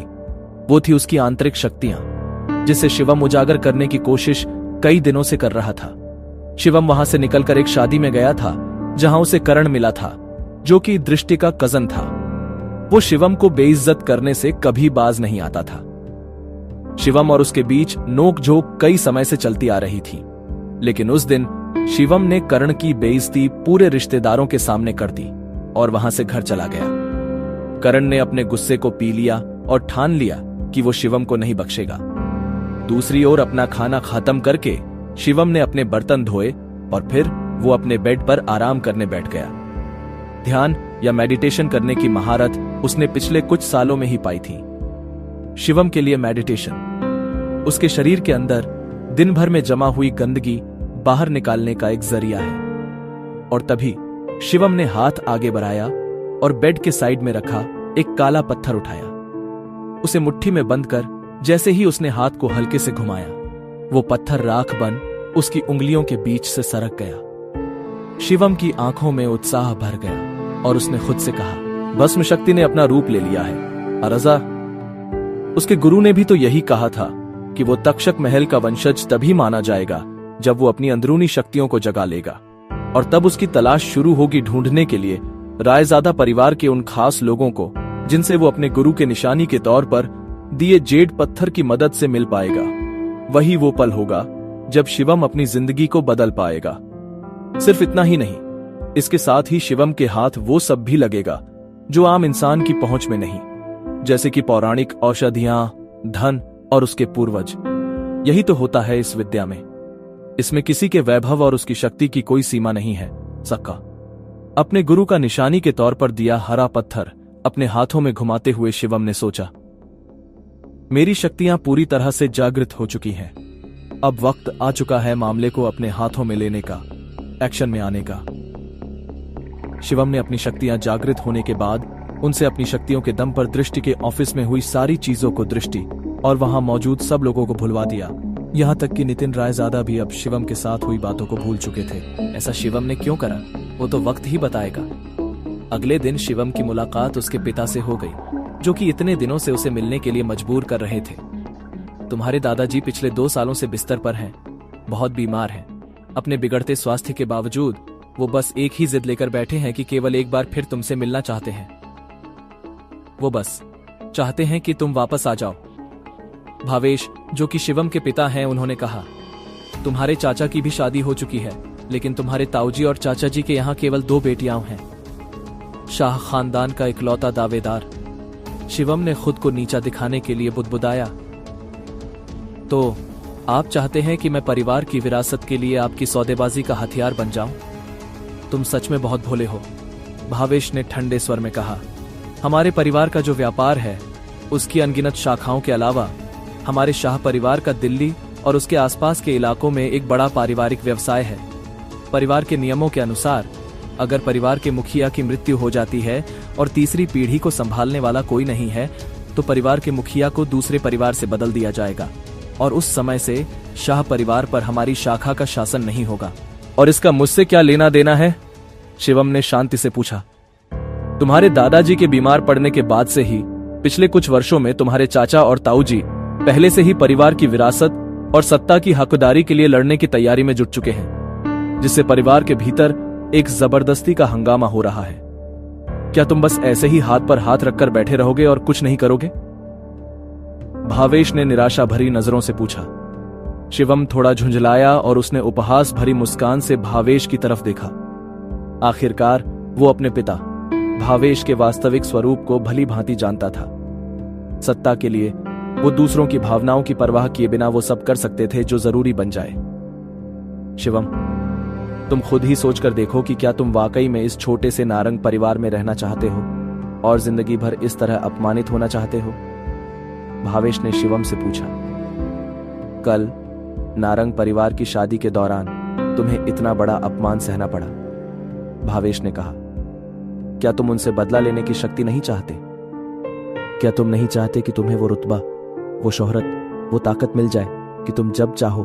वो थी उसकी आंतरिक शक्तियां, जिसे शिवम उजागर करने की कोशिश कई दिनों से कर रहा था। शिवम वहां से निकलकर एक शादी में गया था जहां उसे करण मिला था, जो कि दृष्टि का कजन था। वो शिवम को बेइज्जत करने से कभी बाज नहीं आता था। शिवम और उसके बीच नोक-झोंक कई समय से चलती आ रही थी, लेकिन उस दिन शिवम ने करण की बेइज्जती पूरे रिश्तेदारों के सामने कर दी और वहां से घर चला गया। करण ने अपने गुस्से को पी लिया और ठान लिया कि वो शिवम को नहीं बख्शेगा। दूसरी ओर अपना खाना खत्म करके शिवम ने अपने बर्तन धोए और फिर वो अपने बेड पर आराम करने बैठ गया। ध्यान या मेडिटेशन करने की महारत उसने पिछले कुछ सालों में ही पाई थी। शिवम के लिए मेडिटेशन उसके शरीर के अंदर दिन भर में जमा हुई गंदगी बाहर निकालने का एक जरिया है। और तभी शिवम ने हाथ आगे बढ़ाया और बेड के साइड में रखा एक काला पत्थर उठाया। उसे मुट्ठी में बंद कर जैसे ही उसने हाथ को हल्के से घुमाया, वो पत्थर राख बन उसकी उंगलियों के बीच से सरक गया। शिवम की आंखों में उत्साह भर गया और उसने खुद से कहा, भस्म शक्ति ने अपना रूप ले लिया है। अरजा, उसके गुरु ने भी तो यही कहा था कि वो तक्षक महल का वंशज तभी माना जाएगा जब वो अपनी अंदरूनी शक्तियों को जगा लेगा, और तब उसकी तलाश शुरू होगी ढूंढने के लिए रायजादा परिवार के उन खास लोगों को जिनसे वो अपने गुरु के निशानी के तौर पर दिए जेड पत्थर की मदद से मिल पाएगा। वही वो पल होगा जब शिवम अपनी जिंदगी को बदल पाएगा। सिर्फ इतना ही नहीं, इसके साथ ही शिवम के हाथ वो सब भी लगेगा जो आम इंसान की पहुंच में नहीं, जैसे कि पौराणिक औषधियां, धन और उसके पूर्वज। यही तो होता है इस विद्या में। इसमें किसी के वैभव और उसकी शक्ति की कोई सीमा नहीं है। सक्का अपने गुरु का निशानी के तौर पर दिया हरा पत्थर अपने हाथों में घुमाते हुए शिवम ने सोचा, मेरी शक्तियां पूरी तरह से जागृत हो चुकी हैं। अब वक्त आ चुका है मामले को अपने हाथों में लेने का, एक्शन में आने का। शिवम ने अपनी शक्तियां जागृत होने के बाद उनसे अपनी शक्तियों के दम पर दृष्टि के ऑफिस में हुई सारी चीजों को दृष्टि और वहां मौजूद सब लोगों को भुलवा दिया। यहां तक कि नितिन रायजादा भी अब शिवम के साथ हुई बातों को भूल चुके थे। ऐसा शिवम ने क्यों करा, वो तो वक्त ही बताएगा। अगले दिन शिवम की मुलाकात उसके पिता से हो गई, जो कि इतने दिनों से उसे मिलने के लिए मजबूर कर रहे थे। तुम्हारे दादाजी पिछले 2 सालों से बिस्तर पर हैं, बहुत बीमार हैं। अपने बिगड़ते स्वास्थ्य के बावजूद वो बस एक ही जिद लेकर बैठे हैं कि केवल एक बार फिर तुमसे मिलना चाहते हैं। वो बस चाहते हैं कि तुम वापस आ जाओ। भावेश, जो कि शिवम के पिता हैं, उन्होंने कहा, तुम्हारे चाचा की भी शादी हो चुकी है, लेकिन तुम्हारे ताऊजी और चाचा जी के यहाँ केवल 2 बेटियां हैं। शाह खानदान का इकलौता दावेदार। शिवम ने खुद को नीचा दिखाने के लिए बुदबुदाया, तो आप चाहते हैं कि मैं परिवार की विरासत के लिए आपकी सौदेबाजी का हथियार बन जाऊं? तुम सच में बहुत भोले हो, भावेश ने ठंडे स्वर में कहा। हमारे परिवार का जो व्यापार है, उसकी अनगिनत शाखाओं के अलावा हमारे शाह परिवार का दिल्ली और उसके आसपास के इलाकों में एक बड़ा पारिवारिक व्यवसाय है। परिवार के नियमों के अनुसार अगर परिवार के मुखिया की मृत्यु हो जाती है और तीसरी पीढ़ी को संभालने वाला कोई नहीं है, तो परिवार के मुखिया को दूसरे परिवार से बदल दिया जाएगा और उस समय से शाह परिवार पर हमारी शाखा का शासन नहीं होगा। और इसका मुझसे क्या लेना देना है? शिवम ने शांति से पूछा। तुम्हारे दादाजी के बीमार पड़ने के बाद से ही पिछले कुछ वर्षों में तुम्हारे चाचा और ताऊजी पहले से ही परिवार की विरासत और सत्ता की हकदारी के लिए लड़ने की तैयारी में जुट चुके हैं, जिससे परिवार के भीतर एक जबरदस्ती का हंगामा हो रहा है। क्या तुम बस ऐसे ही हाथ पर हाथ रखकर बैठे रहोगे और कुछ नहीं करोगे? भावेश ने निराशा भरी नजरों से पूछा। शिवम थोड़ा झुंझलाया और उसने उपहास भरी मुस्कान से भावेश की तरफ देखा। आखिरकार वो अपने पिता भावेश के वास्तविक स्वरूप को भली भांति जानता था। सत्ता के लिए वो दूसरों की भावनाओं की परवाह किए बिना वो सब कर सकते थे जो जरूरी बन जाए। शिवम, तुम खुद ही सोचकर देखो कि क्या तुम वाकई में इस छोटे से नारंग परिवार में रहना चाहते हो और जिंदगी भर इस तरह अपमानित होना चाहते हो? भावेश ने शिवम से पूछा। कल नारंग परिवार की शादी के दौरान तुम्हें इतना बड़ा अपमान सहना पड़ा। भावेश ने कहा, क्या तुम उनसे बदला लेने की शक्ति नहीं चाहते? क्या तुम नहीं चाहते कि तुम्हें वो रुतबा, वो शोहरत, वो ताकत मिल जाए कि तुम जब चाहो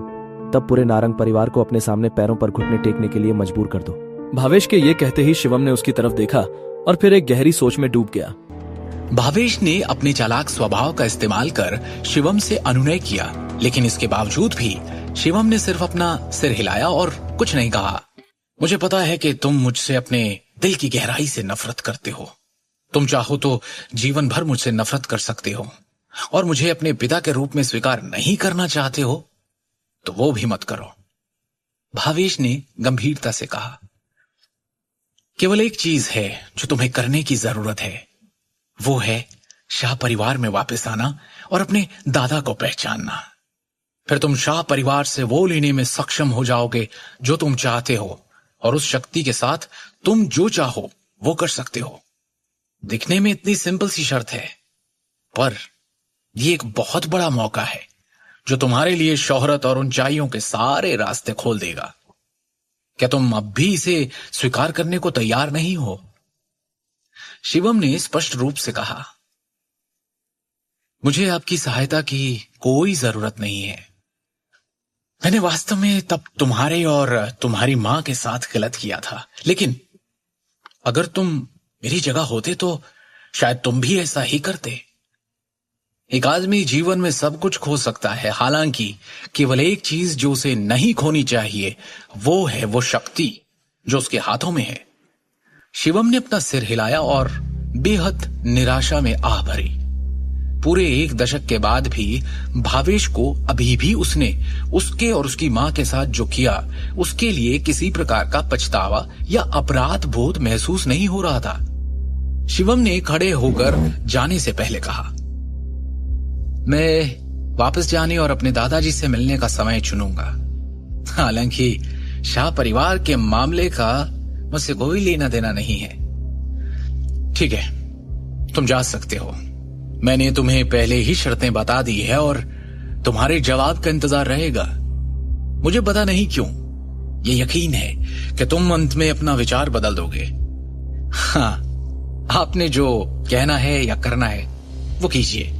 तब पूरे नारंग परिवार को अपने सामने पैरों पर घुटने टेकने के लिए मजबूर कर दो? भावेश के ये कहते ही शिवम ने उसकी तरफ देखा और फिर एक गहरी सोच में डूब गया। भावेश ने अपने चालाक स्वभाव का इस्तेमाल कर शिवम से अनुनय किया, लेकिन इसके बावजूद भी शिवम ने सिर्फ अपना सिर हिलाया और कुछ नहीं कहा। मुझे पता है कि तुम मुझसे अपने दिल की गहराई से नफरत करते हो। तुम चाहो तो जीवन भर मुझसे नफरत कर सकते हो और मुझे अपने पिता के रूप में स्वीकार नहीं करना चाहते हो तो वो भी मत करो। भावेश ने गंभीरता से कहा, केवल एक चीज है जो तुम्हें करने की जरूरत है, वो है शाह परिवार में वापस आना और अपने दादा को पहचानना। फिर तुम शाह परिवार से वो लेने में सक्षम हो जाओगे जो तुम चाहते हो और उस शक्ति के साथ तुम जो चाहो वो कर सकते हो। दिखने में इतनी सिंपल सी शर्त है, पर ये एक बहुत बड़ा मौका है जो तुम्हारे लिए शोहरत और ऊंचाइयों के सारे रास्ते खोल देगा। क्या तुम अब भी इसे स्वीकार करने को तैयार नहीं हो? शिवम ने स्पष्ट रूप से कहा, मुझे आपकी सहायता की कोई जरूरत नहीं है। मैंने वास्तव में तब तुम्हारे और तुम्हारी मां के साथ गलत किया था, लेकिन अगर तुम मेरी जगह होते तो शायद तुम भी ऐसा ही करते। एक आदमी जीवन में सब कुछ खो सकता है, हालांकि केवल एक चीज जो उसे नहीं खोनी चाहिए वो है वो शक्ति जो उसके हाथों में है। शिवम ने अपना सिर हिलाया और बेहद निराशा में आह भरी। पूरे 1 दशक के बाद भी भावेश को अभी भी उसने उसके और उसकी मां के साथ जो किया उसके लिए किसी प्रकार का पछतावा या अपराध बोध महसूस नहीं हो रहा था। शिवम ने खड़े होकर जाने से पहले कहा, मैं वापस जाने और अपने दादाजी से मिलने का समय चुनूंगा। हालांकि शाह परिवार के मामले का मुझसे कोई लेना देना नहीं है। ठीक है, तुम जा सकते हो। मैंने तुम्हें पहले ही शर्तें बता दी है और तुम्हारे जवाब का इंतजार रहेगा। मुझे पता नहीं क्यों ये यकीन है कि तुम अंत में अपना विचार बदल दोगे। हाँ, आपने जो कहना है या करना है वो कीजिए।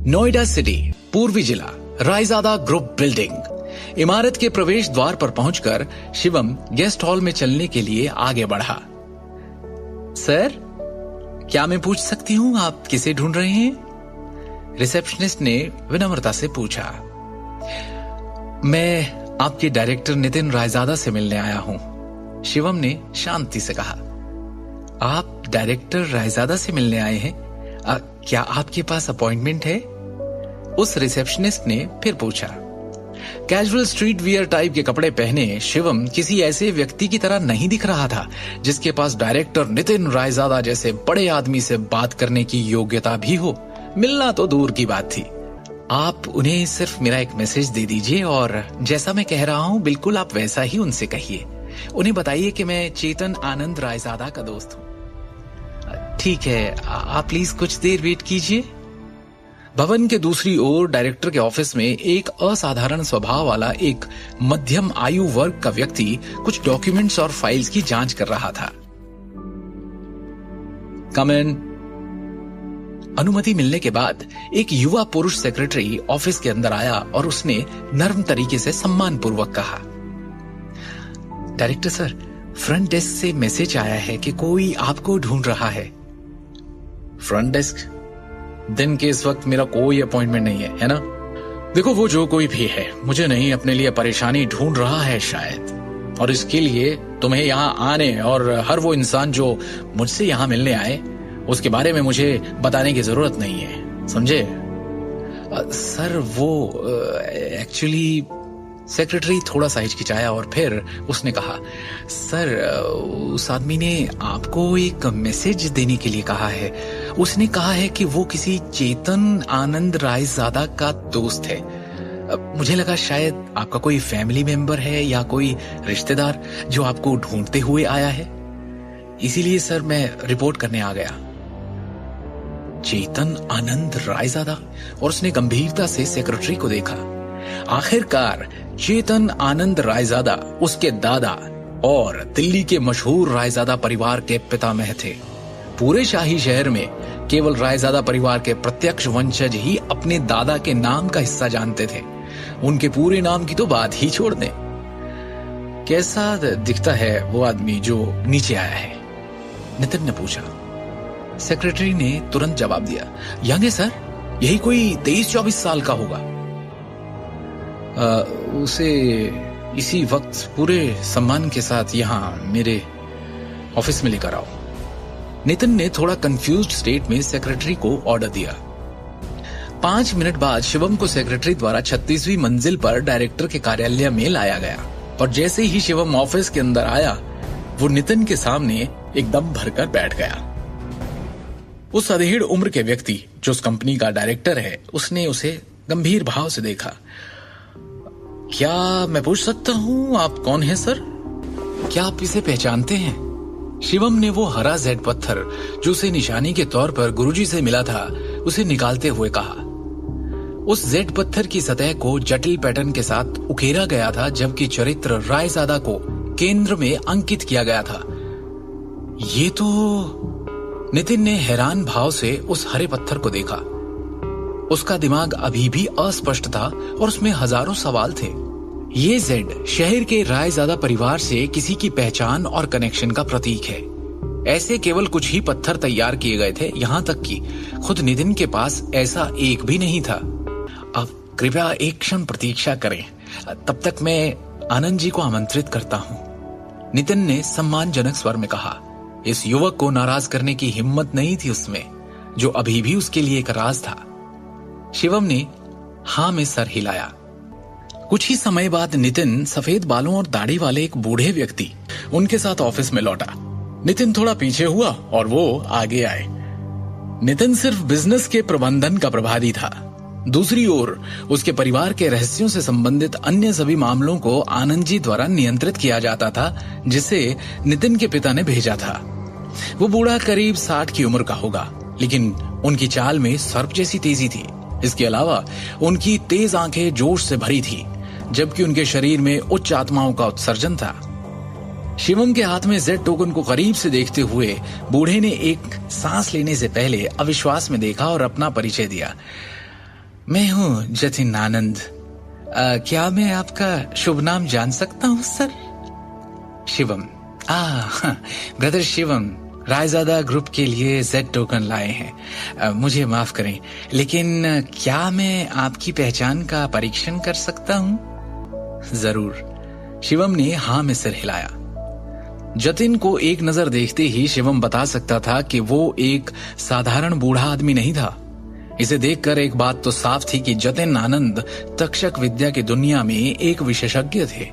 नोएडा सिटी, पूर्वी जिला, रायजादा ग्रुप बिल्डिंग। इमारत के प्रवेश द्वार पर पहुंचकर शिवम गेस्ट हॉल में चलने के लिए आगे बढ़ा। सर, क्या मैं पूछ सकती हूं आप किसे ढूंढ रहे हैं? रिसेप्शनिस्ट ने विनम्रता से पूछा। मैं आपके डायरेक्टर नितिन रायजादा से मिलने आया हूं, शिवम ने शांति से कहा। आप डायरेक्टर रायजादा से मिलने आए हैं? क्या आपके पास अपॉइंटमेंट है? उस रिसेप्शनिस्ट ने फिर पूछा। कैजुअल स्ट्रीट वियर टाइप के कपड़े पहने शिवम किसी ऐसे व्यक्ति की तरह नहीं दिख रहा था जिसके पास डायरेक्टर नितिन रायजादा जैसे बड़े आदमी से बात करने की योग्यता भी हो। मिलना तो दूर की बात थी। आप उन्हें सिर्फ मेरा एक मैसेज दे दीजिए और जैसा मैं कह रहा हूं बिल्कुल आप वैसा ही उनसे कहिए। उन्हें बताइए कि मैं चेतन आनंद रायजादा का दोस्त हूं। ठीक है, आप प्लीज कुछ देर वेट कीजिए। भवन के दूसरी ओर डायरेक्टर के ऑफिस में एक असाधारण स्वभाव वाला एक मध्यम आयु वर्ग का व्यक्ति कुछ डॉक्यूमेंट्स और फाइल्स की जांच कर रहा था। कम इन। अनुमति मिलने के बाद एक युवा पुरुष सेक्रेटरी ऑफिस के अंदर आया और उसने नर्म तरीके से सम्मानपूर्वक कहा, डायरेक्टर सर, फ्रंट डेस्क से मैसेज आया है कि कोई आपको ढूंढ रहा है। Front desk? दिन के इस वक्त मेरा कोई अपॉइंटमेंट नहीं है ना? देखो, वो जो कोई भी है, मुझे नहीं, अपने लिए परेशानी ढूंढ रहा है शायद, और इसके लिए तुम्हें यहाँ आने और हर वो इंसान जो मुझसे यहाँ मिलने आए उसके बारे में मुझे बताने की जरूरत नहीं है, समझे? सर, वो एक्चुअली, सेक्रेटरी थोड़ा सा हिचकिचाया और फिर उसने कहा, सर, उस आदमी ने आपको एक मैसेज देने के लिए कहा है। उसने कहा है कि वो किसी चेतन आनंद रायजादा का दोस्त है। मुझे लगा शायद आपका कोई फैमिली मेंबर है या कोई रिश्तेदार जो आपको ढूंढते हुए आया है, इसीलिए सर मैं रिपोर्ट करने आ गया। चेतन आनंद रायजादा? और उसने गंभीरता से सेक्रेटरी को देखा। आखिरकार चेतन आनंद रायजादा उसके दादा और दिल्ली के मशहूर रायजादा परिवार के पितामह थे। पूरे शाही शहर में केवल रायजादा परिवार के प्रत्यक्ष वंशज ही अपने दादा के नाम का हिस्सा जानते थे। उनके पूरे नाम की तो बात ही छोड़ दें। कैसा दिखता है वो आदमी जो नीचे आया है? नितिन ने पूछा। सेक्रेटरी ने तुरंत जवाब दिया, यंग है सर, यही कोई 23-24 साल का होगा। उसे इसी वक्त पूरे सम्मान के साथ यहाँ मेरे ऑफिस में लेकर आओ। नितिन ने थोड़ा कंफ्यूज्ड स्टेट में सेक्रेटरी को ऑर्डर दिया। 5 मिनट बाद शिवम को सेक्रेटरी द्वारा 36वीं मंजिल पर डायरेक्टर के कार्यालय में लाया गया और जैसे ही शिवम ऑफिस के अंदर आया वो नितिन के सामने एकदम भरकर बैठ गया। उस अधेड़ उम्र के व्यक्ति जो उस कंपनी का डायरेक्टर है, उसने उसे गंभीर भाव से देखा। क्या मैं पूछ सकता हूं आप कौन हैं सर? क्या आप इसे पहचानते हैं? शिवम ने वो हरा जेड पत्थर जो उसे निशानी के तौर पर गुरुजी से मिला था उसे निकालते हुए कहा। उस जेड पत्थर की सतह को जटिल पैटर्न के साथ उकेरा गया था जबकि चरित्र रायजादा को केंद्र में अंकित किया गया था। ये तो... नितिन ने हैरान भाव से उस हरे पत्थर को देखा। उसका दिमाग अभी भी अस्पष्ट था और उसमें हजारों सवाल थे। ये जेड शहर के रायजादा परिवार से किसी की पहचान और कनेक्शन का प्रतीक है। ऐसे केवल कुछ ही पत्थर तैयार किए गए थे, यहां तक कि खुद नितिन के पास ऐसा एक भी नहीं था। अब कृपया एक क्षण प्रतीक्षा करें, तब तक मैं आनंद जी को आमंत्रित करता हूं, नितिन ने सम्मानजनक स्वर में कहा। इस युवक को नाराज करने की हिम्मत नहीं थी उसमें, जो अभी भी उसके लिए एक राज था। शिवम ने हां में सर हिलाया। कुछ ही समय बाद नितिन सफेद बालों और दाढ़ी वाले एक बूढ़े व्यक्ति उनके साथ ऑफिस में लौटा। नितिन थोड़ा पीछे हुआ और वो आगे आए। नितिन सिर्फ बिजनेस के प्रबंधन का प्रभारी था। दूसरी ओर उसके परिवार के रहस्यों से संबंधित अन्य सभी मामलों को आनंद जी द्वारा नियंत्रित किया जाता था, जिसे नितिन के पिता ने भेजा था। वो बूढ़ा करीब 60 की उम्र का होगा, लेकिन उनकी चाल में सर्प जैसी तेजी थी। इसके अलावा उनकी तेज आंखें जोश से भरी थी, जबकि उनके शरीर में उच्च आत्माओं का उत्सर्जन था। शिवम के हाथ में जेड टोकन को करीब से देखते हुए बूढ़े ने एक सांस लेने से पहले अविश्वास में देखा और अपना परिचय दिया। मैं हूं जतिन आनंद। क्या मैं आपका शुभ नाम जान सकता हूं sir? Shivam. Brother Shivam Raizada group के लिए जेड टोकन लाए हैं। मुझे माफ करें, लेकिन क्या मैं आपकी पहचान का परीक्षण कर सकता हूं? जरूर। शिवम ने हाँ में सिर हिलाया। जतिन को एक नजर देखते ही शिवम बता सकता था कि वो एक साधारण बूढ़ा आदमी नहीं था। इसे देखकर एक बात तो साफ थी कि जतिन आनंद तक्षक विद्या की दुनिया में एक विशेषज्ञ थे।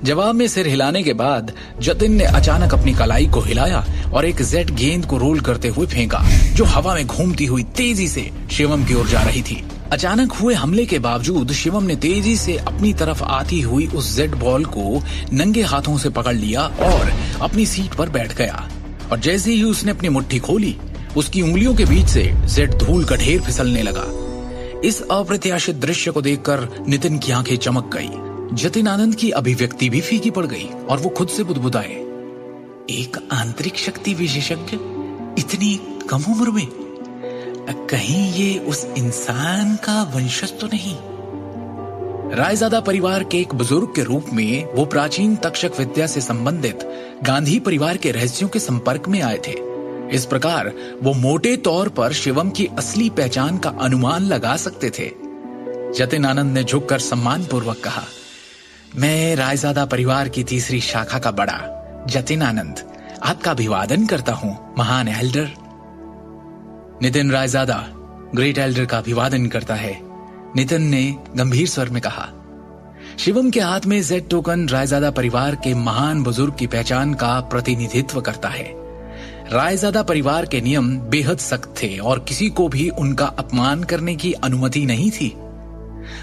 जवाब में सिर हिलाने के बाद जतिन ने अचानक अपनी कलाई को हिलाया और एक जेड गेंद को रोल करते हुए फेंका, जो हवा में घूमती हुई तेजी से शिवम की ओर जा रही थी। अचानक हुए हमले के बावजूद शिवम ने तेजी से अपनी तरफ आती हुई उस जेड बॉल को नंगे हाथों से पकड़ लिया और अपनी सीट पर बैठ गया। और जैसे ही उसने अपनी मुट्ठी खोली, उसकी उंगलियों के बीच से जेड धूल का ढेर फिसलने लगा। इस अप्रत्याशित दृश्य को देखकर नितिन की आंखें चमक गई। जतिन आनंद की अभिव्यक्ति भी फीकी पड़ गई और वो खुद से बुदबुदाए, एक आंतरिक शक्ति विशेषज्ञ इतनी कम उम्र में? कहीं ये उस इंसान का वंशज तो नहीं? रायजादा परिवार के एक बुजुर्ग के रूप में वो प्राचीन तक्षक विद्या से संबंधित गांधी परिवार के रहस्यों के संपर्क में आए थे। इस प्रकार वो मोटे तौर पर शिवम की असली पहचान का अनुमान लगा सकते थे। जतिन आनंद ने झुककर सम्मान पूर्वक कहा, मैं रायजादा परिवार की तीसरी शाखा का बड़ा जतिन आनंद आपका अभिवादन करता हूं, महान Elder. Nitin Raizada great Elder का अभिवादन करता है, नितिन ने गंभीर स्वर में कहा। शिवम के हाथ में जेड टोकन रायजादा परिवार के महान बुजुर्ग की पहचान का प्रतिनिधित्व करता है। रायजादा परिवार के नियम बेहद सख्त थे और किसी को भी उनका अपमान करने की अनुमति नहीं थी।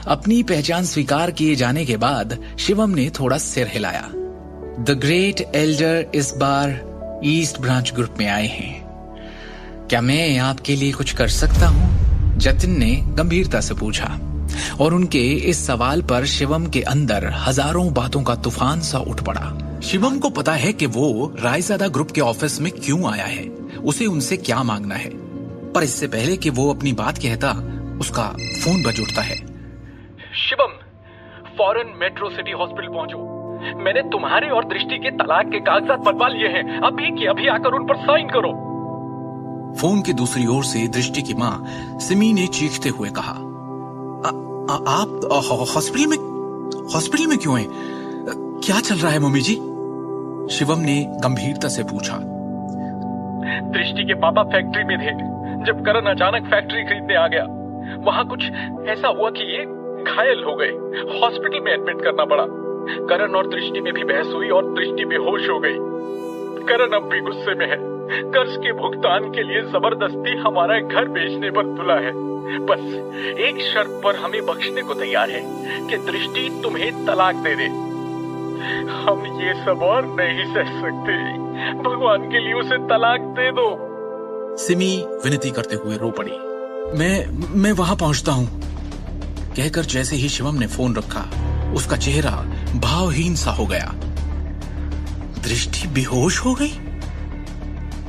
अपनी पहचान स्वीकार किए जाने के बाद शिवम ने थोड़ा सिर हिलाया। द ग्रेट एल्डर इस बार ईस्ट ब्रांच ग्रुप में आए हैं। क्या मैं आपके लिए कुछ कर सकता हूं? जतिन ने गंभीरता से पूछा और उनके इस सवाल पर शिवम के अंदर हजारों बातों का तूफान सा उठ पड़ा। शिवम को पता है कि वो रायजादा ग्रुप के ऑफिस में क्यों आया है, उसे उनसे क्या मांगना है, पर इससे पहले कि वो अपनी बात कहता, उसका फोन बज उठता है। शिवम, फौरन मेट्रो सिटी हॉस्पिटल पहुंचो। मैंने तुम्हारे और दृष्टि के तलाक के कागजात बनवा लिए हैं। अभी की अभी आकर उन पर साइन करो। फोन की दूसरी ओर से दृष्टि की माँ सिमी ने चीखते हुए कहा, आप हॉस्पिटल में क्यों हैं? क्या चल रहा है मम्मी जी? शिवम ने गंभीरता से पूछा। दृष्टि के पापा फैक्ट्री में थे जब करण अचानक फैक्ट्री खरीदने आ गया। वहां कुछ ऐसा हुआ कि ये घायल हो गए। हॉस्पिटल में एडमिट करना पड़ा। करण और दृष्टि में भी बहस हुई और दृष्टि बेहोश हो गई। करण अब भी गुस्से में है। कर्ज के भुगतान के लिए जबरदस्ती हमारा घर बेचने पर तुला है। बस एक शर्त पर हमें बख्शने को तैयार है कि दृष्टि तुम्हें तलाक दे दे। हम ये सब और नहीं सह सकते। भगवान के लिए उसे तलाक दे दो। सिमी विनती करते हुए रो पड़ी। मैं वहां पहुंचता हूं, कहकर जैसे ही शिवम ने फोन रखा, उसका चेहरा भावहीन सा हो गया। दृष्टि बेहोश हो गई।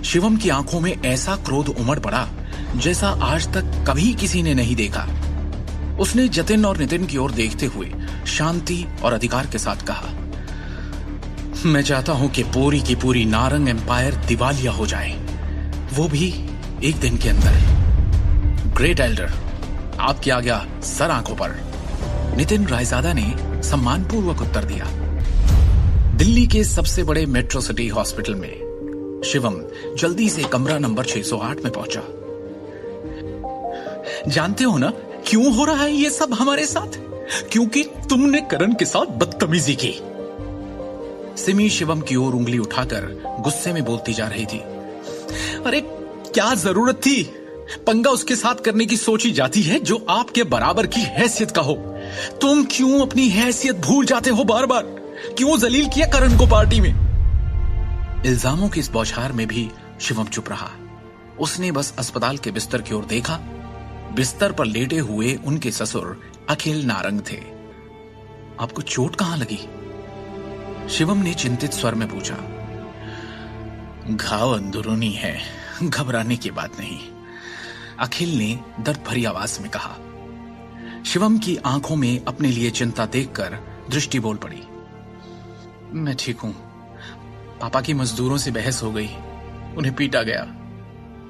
शिवम की आंखों में ऐसा क्रोध उमड़ पड़ा जैसा आज तक कभी किसी ने नहीं देखा। उसने जतिन और नितिन की ओर देखते हुए शांति और अधिकार के साथ कहा, मैं चाहता हूं कि पूरी की पूरी नारंग एम्पायर दिवालिया हो जाए, वो भी एक दिन के अंदर। ग्रेट एल्डर, आपकी आज्ञा सर आंखों पर। नितिन रायजादा ने सम्मानपूर्वक उत्तर दिया। दिल्ली के सबसे बड़े मेट्रो सिटी हॉस्पिटल में शिवम जल्दी से कमरा नंबर 608 में पहुंचा। जानते हो ना क्यों हो रहा है ये सब हमारे साथ? क्योंकि तुमने करण के साथ बदतमीजी की। सिमी शिवम की ओर उंगली उठाकर गुस्से में बोलती जा रही थी। अरे क्या जरूरत थी? पंगा उसके साथ करने की सोची जाती है जो आपके बराबर की हैसियत का हो। तुम क्यों अपनी हैसियत भूल जाते हो बार बार? क्यों जलील किया करण को पार्टी में? इल्जामों की इस बौछार में भी शिवम चुप रहा। उसने बस अस्पताल के बिस्तर की ओर देखा। बिस्तर पर लेटे हुए उनके ससुर अखिल नारंग थे। आपको चोट कहां लगी? शिवम ने चिंतित स्वर में पूछा। घाव अंदरूनी है, घबराने की बात नहीं, अखिल ने दर्द भरी आवाज में कहा। शिवम की आंखों में अपने लिए चिंता देखकर दृष्टि बोल पड़ी। मैं ठीक हूं। पापा की मजदूरों से बहस हो गई, उन्हें पीटा गया।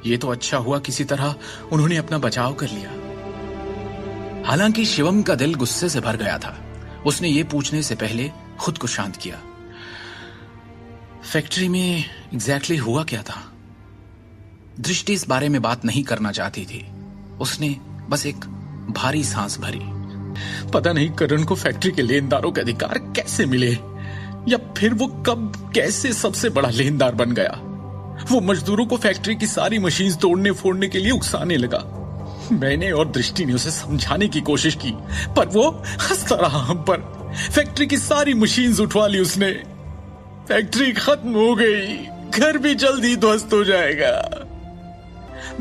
ये तो अच्छा हुआ किसी तरह उन्होंने अपना बचाव कर लिया। हालांकि शिवम का दिल गुस्से से भर गया था। उसने ये पूछने से पहले खुद को शांत किया। फैक्ट्री में एग्जैक्टली हुआ क्या था? दृष्टि इस बारे में बात नहीं करना चाहती थी। उसने बस एक भारी सांस भरी। पता नहीं करण को फैक्ट्री के लेनदारों के अधिकार कैसे मिले, या फिर वो कब कैसे सबसे बड़ा लेनदार बन गया। वो मजदूरों को फैक्ट्री की सारी मशीन तोड़ने फोड़ने के लिए उकसाने लगा। मैंने और दृष्टि ने उसे समझाने की कोशिश की, पर वो हंसता रहा हम पर। फैक्ट्री की सारी मशीन्स उठवा ली उसने। फैक्ट्री खत्म हो गई, घर भी जल्दी ध्वस्त हो जाएगा।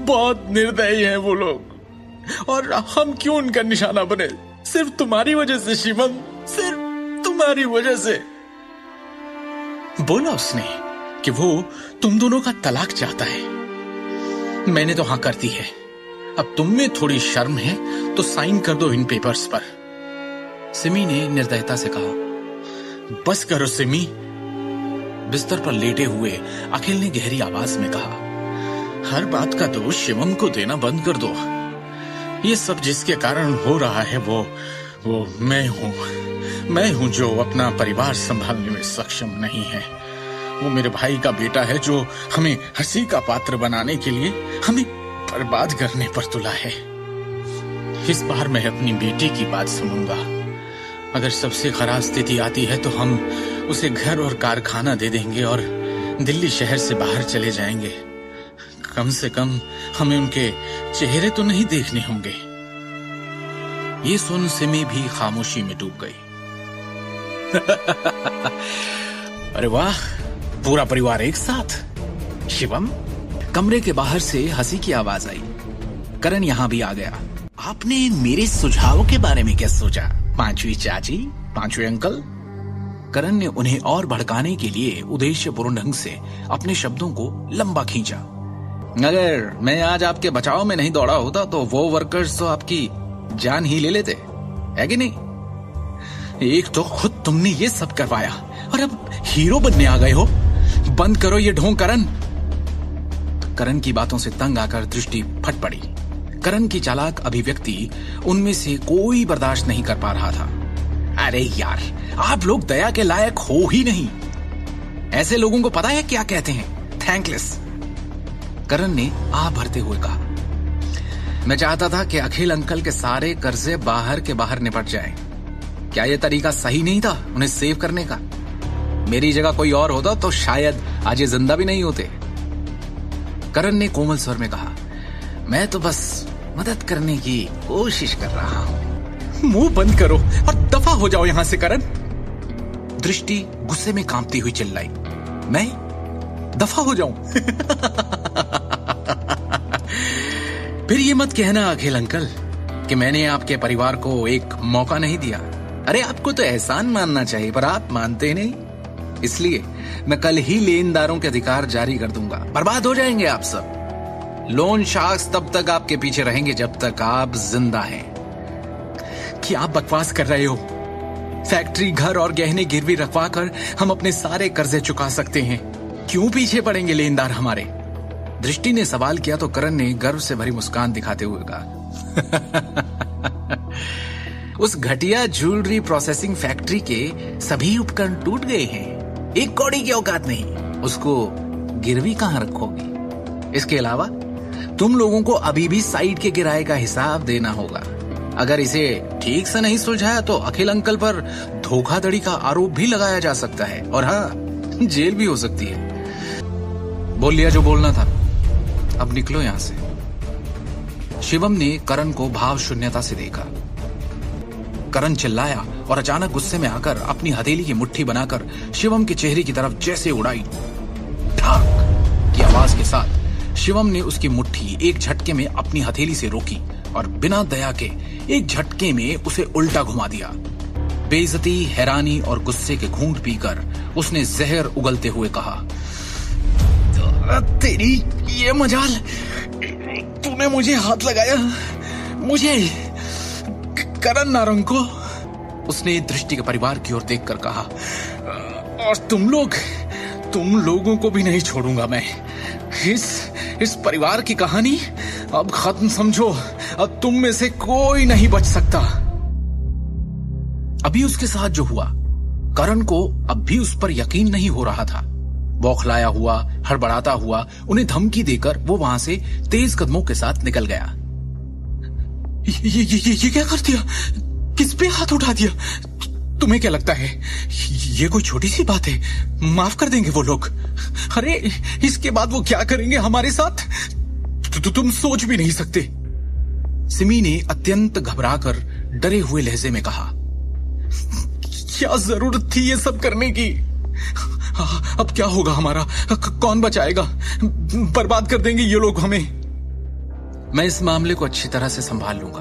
बहुत निर्दयी हैं वो लोग, और हम क्यों उनका निशाना बने? सिर्फ तुम्हारी वजह से शिवम, सिर्फ तुम्हारी वजह से। बोला उसने कि वो तुम दोनों का तलाक चाहता है। मैंने तो हां कर दी है। अब तुम में थोड़ी शर्म है तो साइन कर दो इन पेपर्स पर। सिमी ने निर्दयता से कहा। बस करो सिमी। बिस्तर पर लेटे हुए अखिल ने गहरी आवाज में कहा। हर बात का दोष शिवम को देना बंद कर दो। ये सब जिसके कारण हो रहा है वो मैं हूं जो अपना परिवार संभालने में सक्षम नहीं है। वो मेरे भाई का बेटा है जो हमें हंसी का पात्र बनाने के लिए हमें बर्बाद करने पर तुला है। इस बार मैं अपनी बेटी की बात सुनूंगा। अगर सबसे खराब स्थिति आती है तो हम उसे घर और कारखाना दे देंगे और दिल्ली शहर से बाहर चले जाएंगे। कम से कम हमें उनके चेहरे तो नहीं देखने होंगे। ये सुन सिमी भी खामोशी में डूब गई। अरे वाह, पूरा परिवार एक साथ। शिवम। कमरे के बाहर से हंसी की आवाज आई। करण यहां भी आ गया। आपने मेरे सुझावों के बारे में क्या सोचा? पांचवी चाची, पांचवे अंकल? करण ने उन्हें और भड़काने के लिए उद्देश्यपूर्ण ढंग से अपने शब्दों को लंबा खींचा। अगर मैं आज आपके बचाव में नहीं दौड़ा होता तो वो वर्कर्स तो आपकी जान ही ले लेते, है कि नहीं? एक तो खुद तुमने ये सब करवाया और अब हीरो बनने आ गए हो। बंद करो ये ढोंग करण। करण की बातों से तंग आकर दृष्टि फट पड़ी। करण की चालाक अभिव्यक्ति उनमें से कोई बर्दाश्त नहीं कर पा रहा था। अरे यार, आप लोग दया के लायक हो ही नहीं। ऐसे लोगों को पता है क्या कहते हैं? थैंकलेस। करण ने आ भरते हुए कहा। मैं चाहता था कि अखिल अंकल के सारे कर्जे बाहर के बाहर निपट जाएं। क्या यह तरीका सही नहीं था उन्हें सेव करने का? मेरी जगह कोई और होता तो शायद आज ये जिंदा भी नहीं होते। करण ने कोमल स्वर में कहा। मैं तो बस मदद करने की कोशिश कर रहा हूं। मुंह बंद करो और दफा हो जाओ यहां से करण। दृष्टि गुस्से में कांपती हुई चिल्लाई। मैं दफा हो जाऊं? फिर ये मत कहना अखिल अंकल कि मैंने आपके परिवार को एक मौका नहीं दिया। अरे आपको तो एहसान मानना चाहिए, पर आप मानते नहीं। इसलिए मैं कल ही लेनदारों के अधिकार जारी कर दूंगा। बर्बाद हो जाएंगे आप सब। लोन शार्क्स तब तक आपके पीछे रहेंगे जब तक आप जिंदा हैं। क्या आप बकवास कर रहे हो? फैक्ट्री, घर और गहने गिरवी रखवा कर हम अपने सारे कर्जे चुका सकते हैं। क्यों पीछे पड़ेंगे लेनदार हमारे? दृष्टि ने सवाल किया तो करण ने गर्व से भरी मुस्कान दिखाते हुए कहा। उस घटिया ज्वेलरी प्रोसेसिंग फैक्ट्री के सभी उपकरण टूट गए हैं। एक कौड़ी की औकात नहीं, उसको गिरवी कहां रखोगे? इसके अलावा तुम लोगों को अभी भी साइट के किराए का हिसाब देना होगा। अगर इसे ठीक से नहीं सुलझाया तो अखिल अंकल पर धोखाधड़ी का आरोप भी लगाया जा सकता है, और हाँ, जेल भी हो सकती है। बोल लिया जो बोलना था, अब निकलो यहां से। शिवम ने करण को भाव शून्यता से देखा। करण चिल्लाया और अचानक गुस्से में आकर अपनी हथेली की मुट्ठी बनाकर शिवम के चेहरे की तरफ जैसे उड़ाई। ठाक की आवाज के साथ शिवम ने उसकी मुट्ठी एक झटके में अपनी हथेली से रोकी और बिना दया के एक झटके में उसे उल्टा घुमा दिया। बेइज्जती, हैरानी और गुस्से के घूंट पीकर उसने जहर उगलते हुए कहा, तेरी ये मजाल, तूने मुझे हाथ लगाया, मुझे, करण नारंग को। उसने दृष्टि के परिवार की ओर देखकर कहा, और तुम लोगों को भी नहीं छोड़ूंगा मैं। इस परिवार की कहानी अब खत्म समझो। अब तुम में से कोई नहीं बच सकता। अभी उसके साथ जो हुआ, करण को अब भी उस पर यकीन नहीं हो रहा था। बौखलाया हुआ, हड़बड़ाता हुआ उन्हें धमकी देकर वो वहां से तेज कदमों के साथ निकल गया। ये क्या कर दिया? किस पे हाथ उठा दिया? तुम्हें क्या लगता है ये कोई छोटी सी बात है? माफ कर देंगे वो लोग। अरे इसके बाद वो क्या करेंगे हमारे साथ, तुम सोच भी नहीं सकते। सिमी ने अत्यंत घबराकर डरे हुए लहजे में कहा, क्या जरूरत थी ये सब करने की? अब क्या होगा हमारा? कौन बचाएगा? बर्बाद कर देंगे ये लोग हमें। मैं इस मामले को अच्छी तरह से संभाल लूंगा,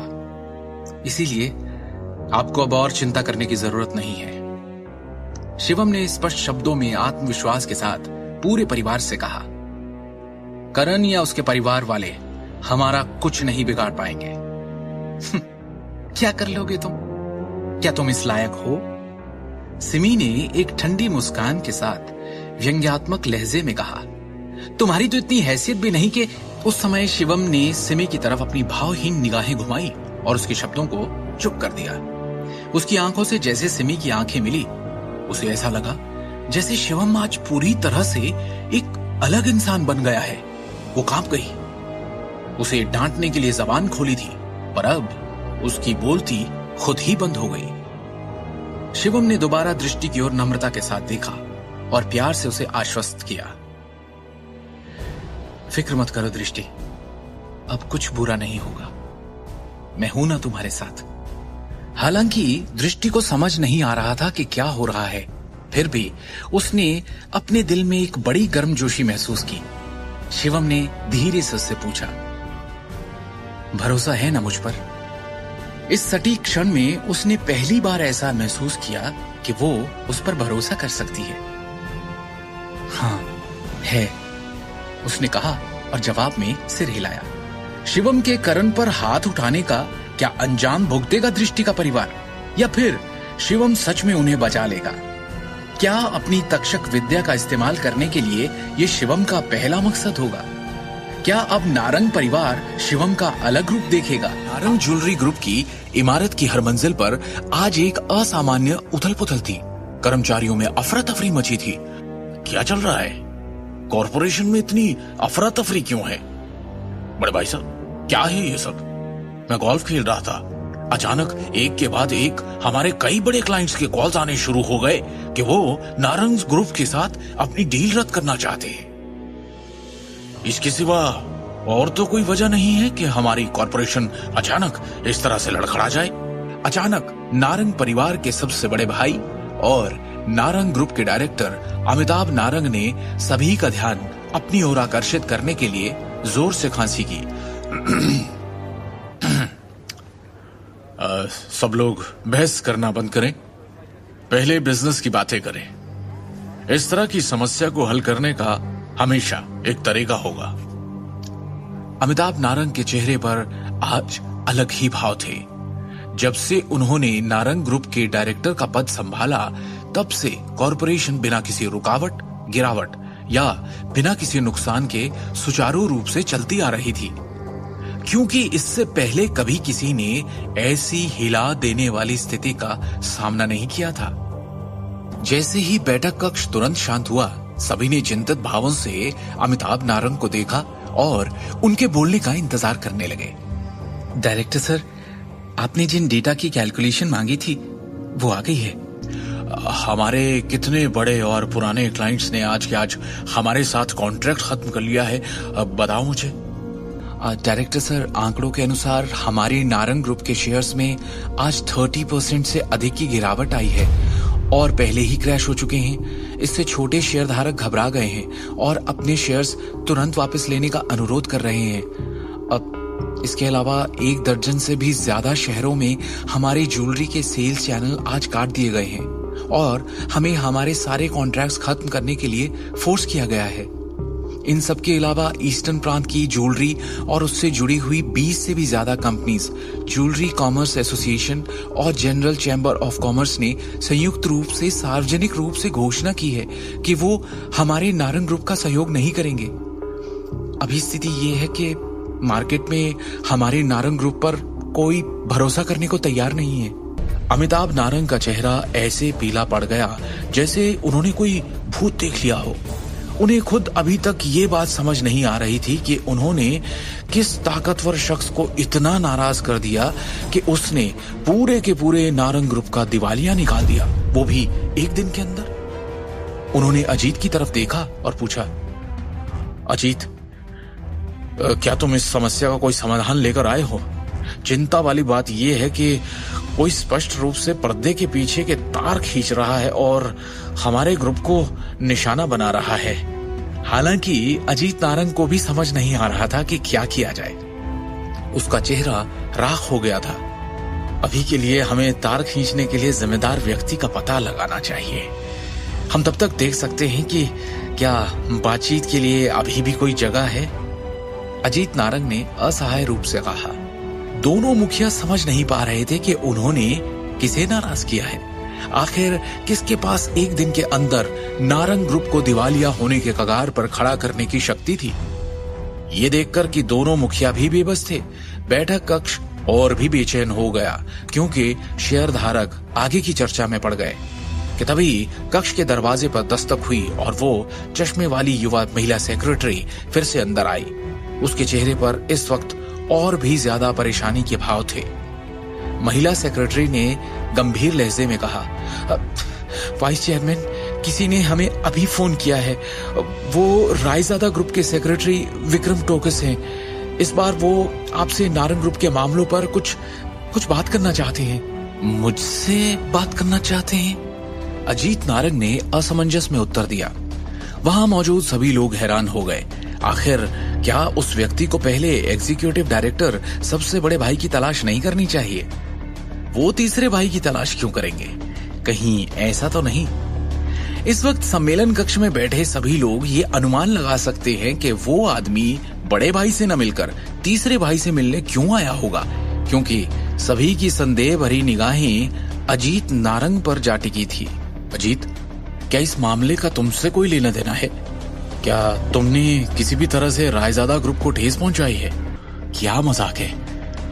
इसीलिए आपको अब और चिंता करने की जरूरत नहीं है। शिवम ने स्पष्ट शब्दों में आत्मविश्वास के साथ पूरे परिवार से कहा, करण या उसके परिवार वाले हमारा कुछ नहीं बिगाड़ पाएंगे। क्या कर लोगे तुम? क्या तुम इस लायक हो? सिमी ने एक ठंडी मुस्कान के साथ व्यंग्यात्मक लहजे में कहा, तुम्हारी तो इतनी हैसियत भी नहीं कि उस समय शिवम ने सिमी की तरफ अपनी भावहीन निगाहें घुमाई और उसके शब्दों को चुप कर दिया। उसकी आंखों से जैसे सिमी की आंखें मिली, उसे ऐसा लगा जैसे शिवम आज पूरी तरह से एक अलग इंसान बन गया है। वो कांप गई। उसे डांटने के लिए जबान खोली थी, पर अब उसकी बोलती खुद ही बंद हो गई। शिवम ने दोबारा दृष्टि की ओर नम्रता के साथ देखा और प्यार से उसे आश्वस्त किया, फिक्र मत करो दृष्टि, अब कुछ बुरा नहीं होगा, मैं हूं ना तुम्हारे साथ। हालांकि दृष्टि को समझ नहीं आ रहा था कि क्या हो रहा है, फिर भी उसने अपने दिल में एक बड़ी गर्मजोशी महसूस की। शिवम ने धीरे से उससे पूछा, भरोसा है ना मुझ पर? इस सटीक क्षण में उसने पहली बार ऐसा महसूस किया कि वो उस पर भरोसा कर सकती है। हाँ है, उसने कहा और जवाब में सिर हिलाया। शिवम के करण पर हाथ उठाने का क्या अंजाम भुगतेगा दृष्टि का परिवार, या फिर शिवम सच में उन्हें बचा लेगा? क्या अपनी तक्षक विद्या का इस्तेमाल करने के लिए ये शिवम का पहला मकसद होगा? क्या अब नारंग परिवार शिवम का अलग रूप देखेगा? नारंग ज्वेलरी ग्रुप की इमारत की हर मंजिल पर आज एक असामान्य उथल पुथल थी। कर्मचारियों में अफरा तफरी मची थी। क्या चल रहा है? कॉर्पोरेशन में इतनी अफरा तफरी क्यों है? बड़े भाई साहब, क्या है ये सब? मैं गोल्फ खेल रहा था, अचानक एक के बाद एक हमारे कई बड़े क्लाइंट्स के कॉल्स आने शुरू हो गए कि वो नारंग ग्रुप के साथ अपनी डील रद्द करना चाहते हैं। इसके सिवा और तो कोई वजह नहीं है कि हमारी कॉर्पोरेशन अचानक इस तरह से लड़खड़ा जाए। अचानक नारंग परिवार के सबसे बड़े भाई और नारंग ग्रुप के डायरेक्टर अमिताभ नारंग ने सभी का ध्यान अपनी ओर आकर्षित करने के लिए जोर से खांसी की। सब लोग बहस करना बंद करें, पहले बिजनेस की बातें करें। इस तरह की समस्या को हल करने का हमेशा एक तरीका होगा। अमिताभ नारंग के चेहरे पर आज अलग ही भाव थे। जब से उन्होंने नारंग ग्रुप के डायरेक्टर का पद संभाला, तब से कॉर्पोरेशन बिना किसी रुकावट, गिरावट या बिना किसी नुकसान के सुचारू रूप से चलती आ रही थी, क्योंकि इससे पहले कभी किसी ने ऐसी हिला देने वाली स्थिति का सामना नहीं किया था। जैसे ही बैठक कक्ष तुरंत शांत हुआ, सभी ने चिंतित भावों से अमिताभ नारंग को देखा और उनके बोलने का इंतजार करने लगे। डायरेक्टर सर, आपने जिन डेटा की कैलकुलेशन मांगी थी वो आ गई है। हमारे कितने बड़े और पुराने क्लाइंट्स ने आज के आज हमारे साथ कॉन्ट्रैक्ट खत्म कर लिया है, अब बताओ मुझे। डायरेक्टर सर, आंकड़ों के अनुसार हमारे नारंग ग्रुप के शेयर्स में आज 30% से अधिक की गिरावट आई है और पहले ही क्रैश हो चुके हैं। इससे छोटे शेयरधारक घबरा गए हैं और अपने शेयर्स तुरंत वापस लेने का अनुरोध कर रहे हैं। अब इसके अलावा 1 दर्जन से भी ज्यादा शहरों में हमारे ज्वेलरी के सेल्स चैनल आज काट दिए गए हैं और हमें हमारे सारे कॉन्ट्रैक्ट्स खत्म करने के लिए फोर्स किया गया है। इन सब के अलावा ईस्टर्न प्रांत की ज्वेलरी और उससे जुड़ी हुई 20 से भी ज्यादा कंपनीज, ज्वेलरी कॉमर्स एसोसिएशन और जनरल चैम्बर ऑफ कॉमर्स ने संयुक्त रूप से सार्वजनिक रूप से घोषणा की है कि वो हमारे नारंग ग्रुप का सहयोग नहीं करेंगे। अभी स्थिति ये है कि मार्केट में हमारे नारंग ग्रुप पर कोई भरोसा करने को तैयार नहीं है। अमिताभ नारंग का चेहरा ऐसे पीला पड़ गया जैसे उन्होंने कोई भूत देख लिया हो। उन्हें खुद अभी तक ये बात समझ नहीं आ रही थी कि उन्होंने किस ताकतवर शख्स को इतना नाराज कर दिया कि उसने पूरे के पूरे नारंग ग्रुप का दिवालिया निकाल दिया, वो भी एक दिन के अंदर। उन्होंने अजीत की तरफ देखा और पूछा, अजीत, क्या तुम इस समस्या का कोई समाधान लेकर आए हो? चिंता वाली बात यह है कि कोई स्पष्ट रूप से पर्दे के पीछे के तार खींच रहा है और हमारे ग्रुप को निशाना बना रहा है। हालांकि अजीत नारंग को भी समझ नहीं आ रहा था कि क्या किया जाए। उसका चेहरा राख हो गया था। अभी के लिए हमें तार खींचने के लिए जिम्मेदार व्यक्ति का पता लगाना चाहिए। हम तब तक देख सकते हैं कि क्या बातचीत के लिए अभी भी कोई जगह है। अजीत नारंग ने असहाय रूप से कहा। दोनों मुखिया समझ नहीं पा रहे थे कि उन्होंने किसे नाराज किया है। आखिर किसके पास एक दिन के अंदर नारंग ग्रुप को दिवालिया होने के कगार पर खड़ा करने की शक्ति थी। ये देखकर कि दोनों मुखिया भी बेबस थे, बैठक कक्ष और भी बेचैन हो गया क्योंकि शेयरधारक आगे की चर्चा में पड़ गए कि तभी कक्ष के दरवाजे पर दस्तक हुई और वो चश्मे वाली युवा महिला सेक्रेटरी फिर से अंदर आई। उसके चेहरे पर इस वक्त और भी ज्यादा परेशानी के भाव थे। महिला सेक्रेटरी ने गंभीर लहजे में कहा, वाइस चेयरमैन, किसी ने हमें अभी फोन किया है। वो रायजादा ग्रुप के सेक्रेटरी विक्रम टोकस हैं। इस बार वो आपसे नारंग ग्रुप के मामलों पर कुछ बात करना चाहते हैं। मुझसे बात करना चाहते हैं? अजीत नारंग ने असमंजस में उत्तर दिया। वहां मौजूद सभी लोग हैरान हो गए। आखिर क्या उस व्यक्ति को पहले एग्जीक्यूटिव डायरेक्टर सबसे बड़े भाई की तलाश नहीं करनी चाहिए? वो तीसरे भाई की तलाश क्यों करेंगे? कहीं ऐसा तो नहीं? इस वक्त सम्मेलन कक्ष में बैठे सभी लोग ये अनुमान लगा सकते हैं कि वो आदमी बड़े भाई से न मिलकर तीसरे भाई से मिलने क्यों आया होगा, क्योंकि सभी की संदेह भरी निगाहें अजीत नारंग पर जा टिकी थी। अजीत, क्या इस मामले का तुमसे कोई लेना देना है? क्या तुमने किसी भी तरह से रायजादा ग्रुप को ठेस पहुंचाई है? क्या मजाक है?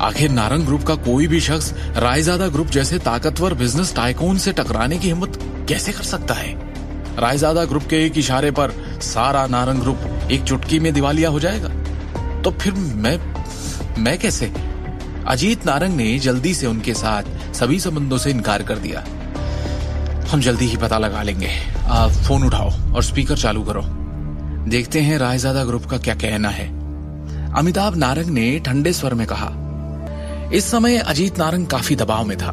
आखिर नारंग ग्रुप का कोई भी शख्स रायजादा ग्रुप जैसे ताकतवर बिजनेस टाइकून से टकराने की हिम्मत कैसे कर सकता है? रायजादा ग्रुप के एक इशारे पर सारा नारंग ग्रुप एक चुटकी में दिवालिया हो जाएगा। तो फिर मैं कैसे? अजीत नारंग ने जल्दी से उनके साथ सभी संबंधों से इनकार कर दिया। हम जल्दी ही पता लगा लेंगे। आप फोन उठाओ और स्पीकर चालू करो। देखते हैं रायजादा ग्रुप का क्या कहना है। अमिताभ नारंग ने ठंडे स्वर में कहा। इस समय अजीत नारंग काफी दबाव में था।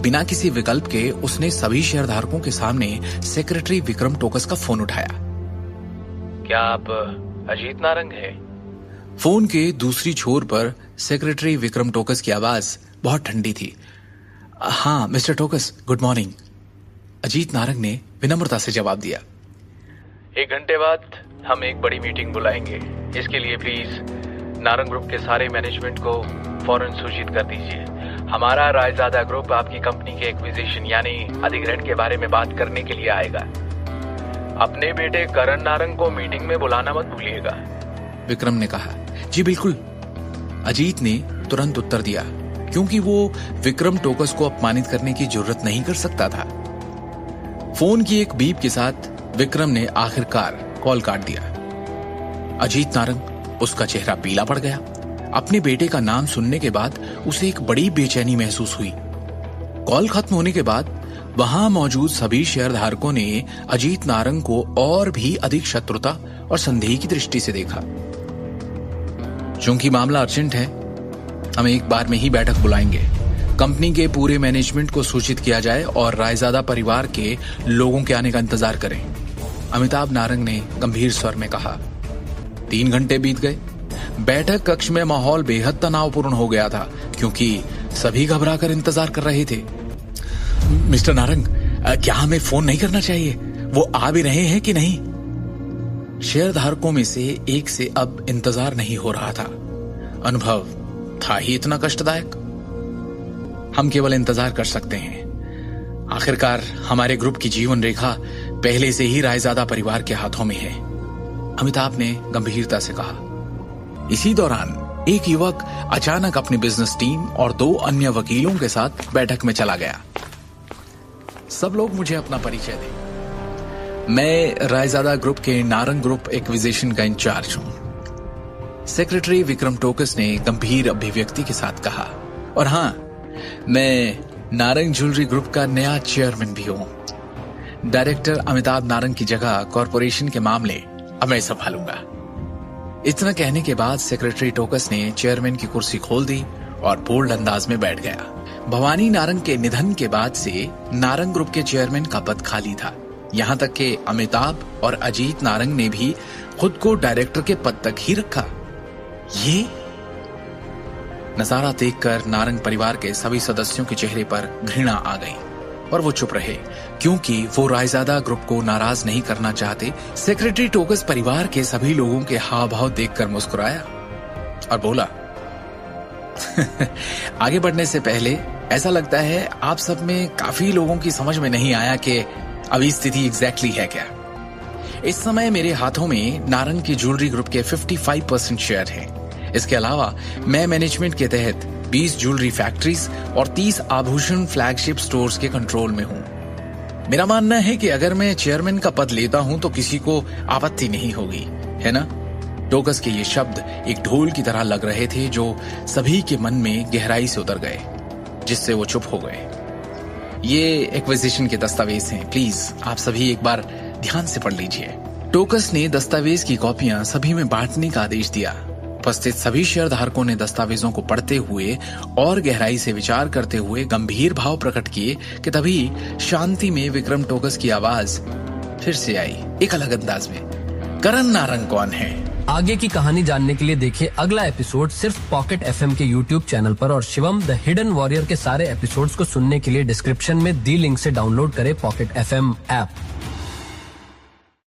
बिना किसी विकल्प के उसने सभी शेयरधारकों के सामने सेक्रेटरी विक्रम टोकस का फोन उठाया। क्या आप अजीत नारंग हैं? फोन के दूसरी छोर पर सेक्रेटरी विक्रम टोकस की आवाज बहुत ठंडी थी। हाँ mister Tokas, good morning. Ajit Narang ने विनम्रता से जवाब दिया। 1 घंटे बाद हम एक बड़ी मीटिंग बुलाएंगे। इसके लिए प्लीज नारंग ग्रुप के सारे मैनेजमेंट को फौरन सूचित कर दीजिए। हमारा रायजादा ग्रुप आपकी कंपनी के एक्विजिशन यानी अधिग्रहण के बारे में बात करने के लिए आएगा। अपने बेटे करण नारंग को मीटिंग में बुलाना मत भूलिएगा। विक्रम ने कहा। जी बिल्कुल, अजीत ने तुरंत उत्तर दिया, क्योंकि वो विक्रम टोकस को अपमानित करने की जरूरत नहीं कर सकता था। फोन की एक बीप के साथ विक्रम ने आखिरकार कॉल काट दिया। अजीत नारंग, उसका चेहरा पीला पड़ गया। अपने बेटे का नाम सुनने के बाद उसे एक बड़ी बेचैनी महसूस हुई। कॉल खत्म होने के बाद वहां मौजूद सभी शेयरधारकों ने अजीत नारंग को और भी अधिक शत्रुता और संदेह की दृष्टि से देखा। चूंकि मामला अर्जेंट है, हम एक बार में ही बैठक बुलाएंगे। कंपनी के पूरे मैनेजमेंट को सूचित किया जाए और रायजादा परिवार के लोगों के आने का इंतजार करें। अमिताभ नारंग ने गंभीर स्वर में कहा। 3 घंटे बीत गए। बैठक कक्ष में माहौल बेहद तनावपूर्ण हो गया था, क्योंकि सभी घबरा कर इंतजार कर रहे थे। मिस्टर नारंग, क्या हमें फोन नहीं करना चाहिए? वो आ भी रहे हैं कि नहीं? शेयर धारकों में से एक से अब इंतजार नहीं हो रहा था। अनुभव था ही इतना कष्टदायक। हम केवल इंतजार कर सकते हैं। आखिरकार हमारे ग्रुप की जीवन रेखा पहले से ही रायजादा परिवार के हाथों में है, अमिताभ ने गंभीरता से कहा। इसी दौरान एक युवक अचानक अपनी बिजनेस टीम और 2 अन्य वकीलों के साथ बैठक में चला गया। सब लोग मुझे अपना परिचय दें। मैं रायजादा ग्रुप के नारंग ग्रुप एक्विजिशन का इंचार्ज हूं, सेक्रेटरी विक्रम टोकस ने गंभीर अभिव्यक्ति के साथ कहा। और हां, मैं नारंग ज्वेलरी ग्रुप का नया चेयरमैन भी हूं। डायरेक्टर अमिताभ नारंग की जगह कॉरपोरेशन के मामले अब मैं संभालूंगा। इतना कहने के बाद सेक्रेटरी टोकस ने चेयरमैन की कुर्सी खोल दी और बोल्ड अंदाज में बैठ गया। भवानी नारंग के निधन के बाद से नारंग ग्रुप के चेयरमैन का पद खाली था। यहां तक कि अमिताभ और अजीत नारंग ने भी खुद को डायरेक्टर के पद तक ही रखा। ये नजारा देखकर नारंग परिवार के सभी सदस्यों के चेहरे पर घृणा आ गई और वो चुप रहे, क्योंकि वो रायजादा ग्रुप को नाराज नहीं करना चाहते। सेक्रेटरी टोकस परिवार के सभी लोगों के हाव भाव देखकर मुस्कुराया और बोला, आगे बढ़ने से पहले ऐसा लगता है आप सब में काफी लोगों की समझ में नहीं आया कि अभी स्थिति एग्जैक्टली है क्या। इस समय मेरे हाथों में नारंग की ज्वेलरी ग्रुप के 55% शेयर हैं। इसके अलावा मैं मैनेजमेंट के तहत 20 ज्वेलरी फैक्ट्रीज और 30 आभूषण फ्लैगशिप स्टोर्स के कंट्रोल में हूं। मेरा मानना है कि अगर मैं चेयरमैन का पद लेता हूं तो किसी को आपत्ति नहीं होगी, है ना? टोकस के ये शब्द एक ढोल की तरह लग रहे थे जो सभी के मन में गहराई से उतर गए, जिससे वो चुप हो गए। ये एक्विजिशन के दस्तावेज हैं, प्लीज आप सभी एक बार ध्यान से पढ़ लीजिए। टोकस ने दस्तावेज की कॉपियां सभी में बांटने का आदेश दिया। उपस्थित सभी शेयर धारकों ने दस्तावेजों को पढ़ते हुए और गहराई से विचार करते हुए गंभीर भाव प्रकट किए कि तभी शांति में विक्रम टोकस की आवाज फिर से आई, एक अलग अंदाज में। करण नारंग कौन है? आगे की कहानी जानने के लिए देखिए अगला एपिसोड सिर्फ पॉकेट एफएम के यूट्यूब चैनल पर, और शिवम द हिडन वॉरियर के सारे एपिसोड्स को सुनने के लिए डिस्क्रिप्शन में दी लिंक से डाउनलोड करें पॉकेट एफएम ऐप।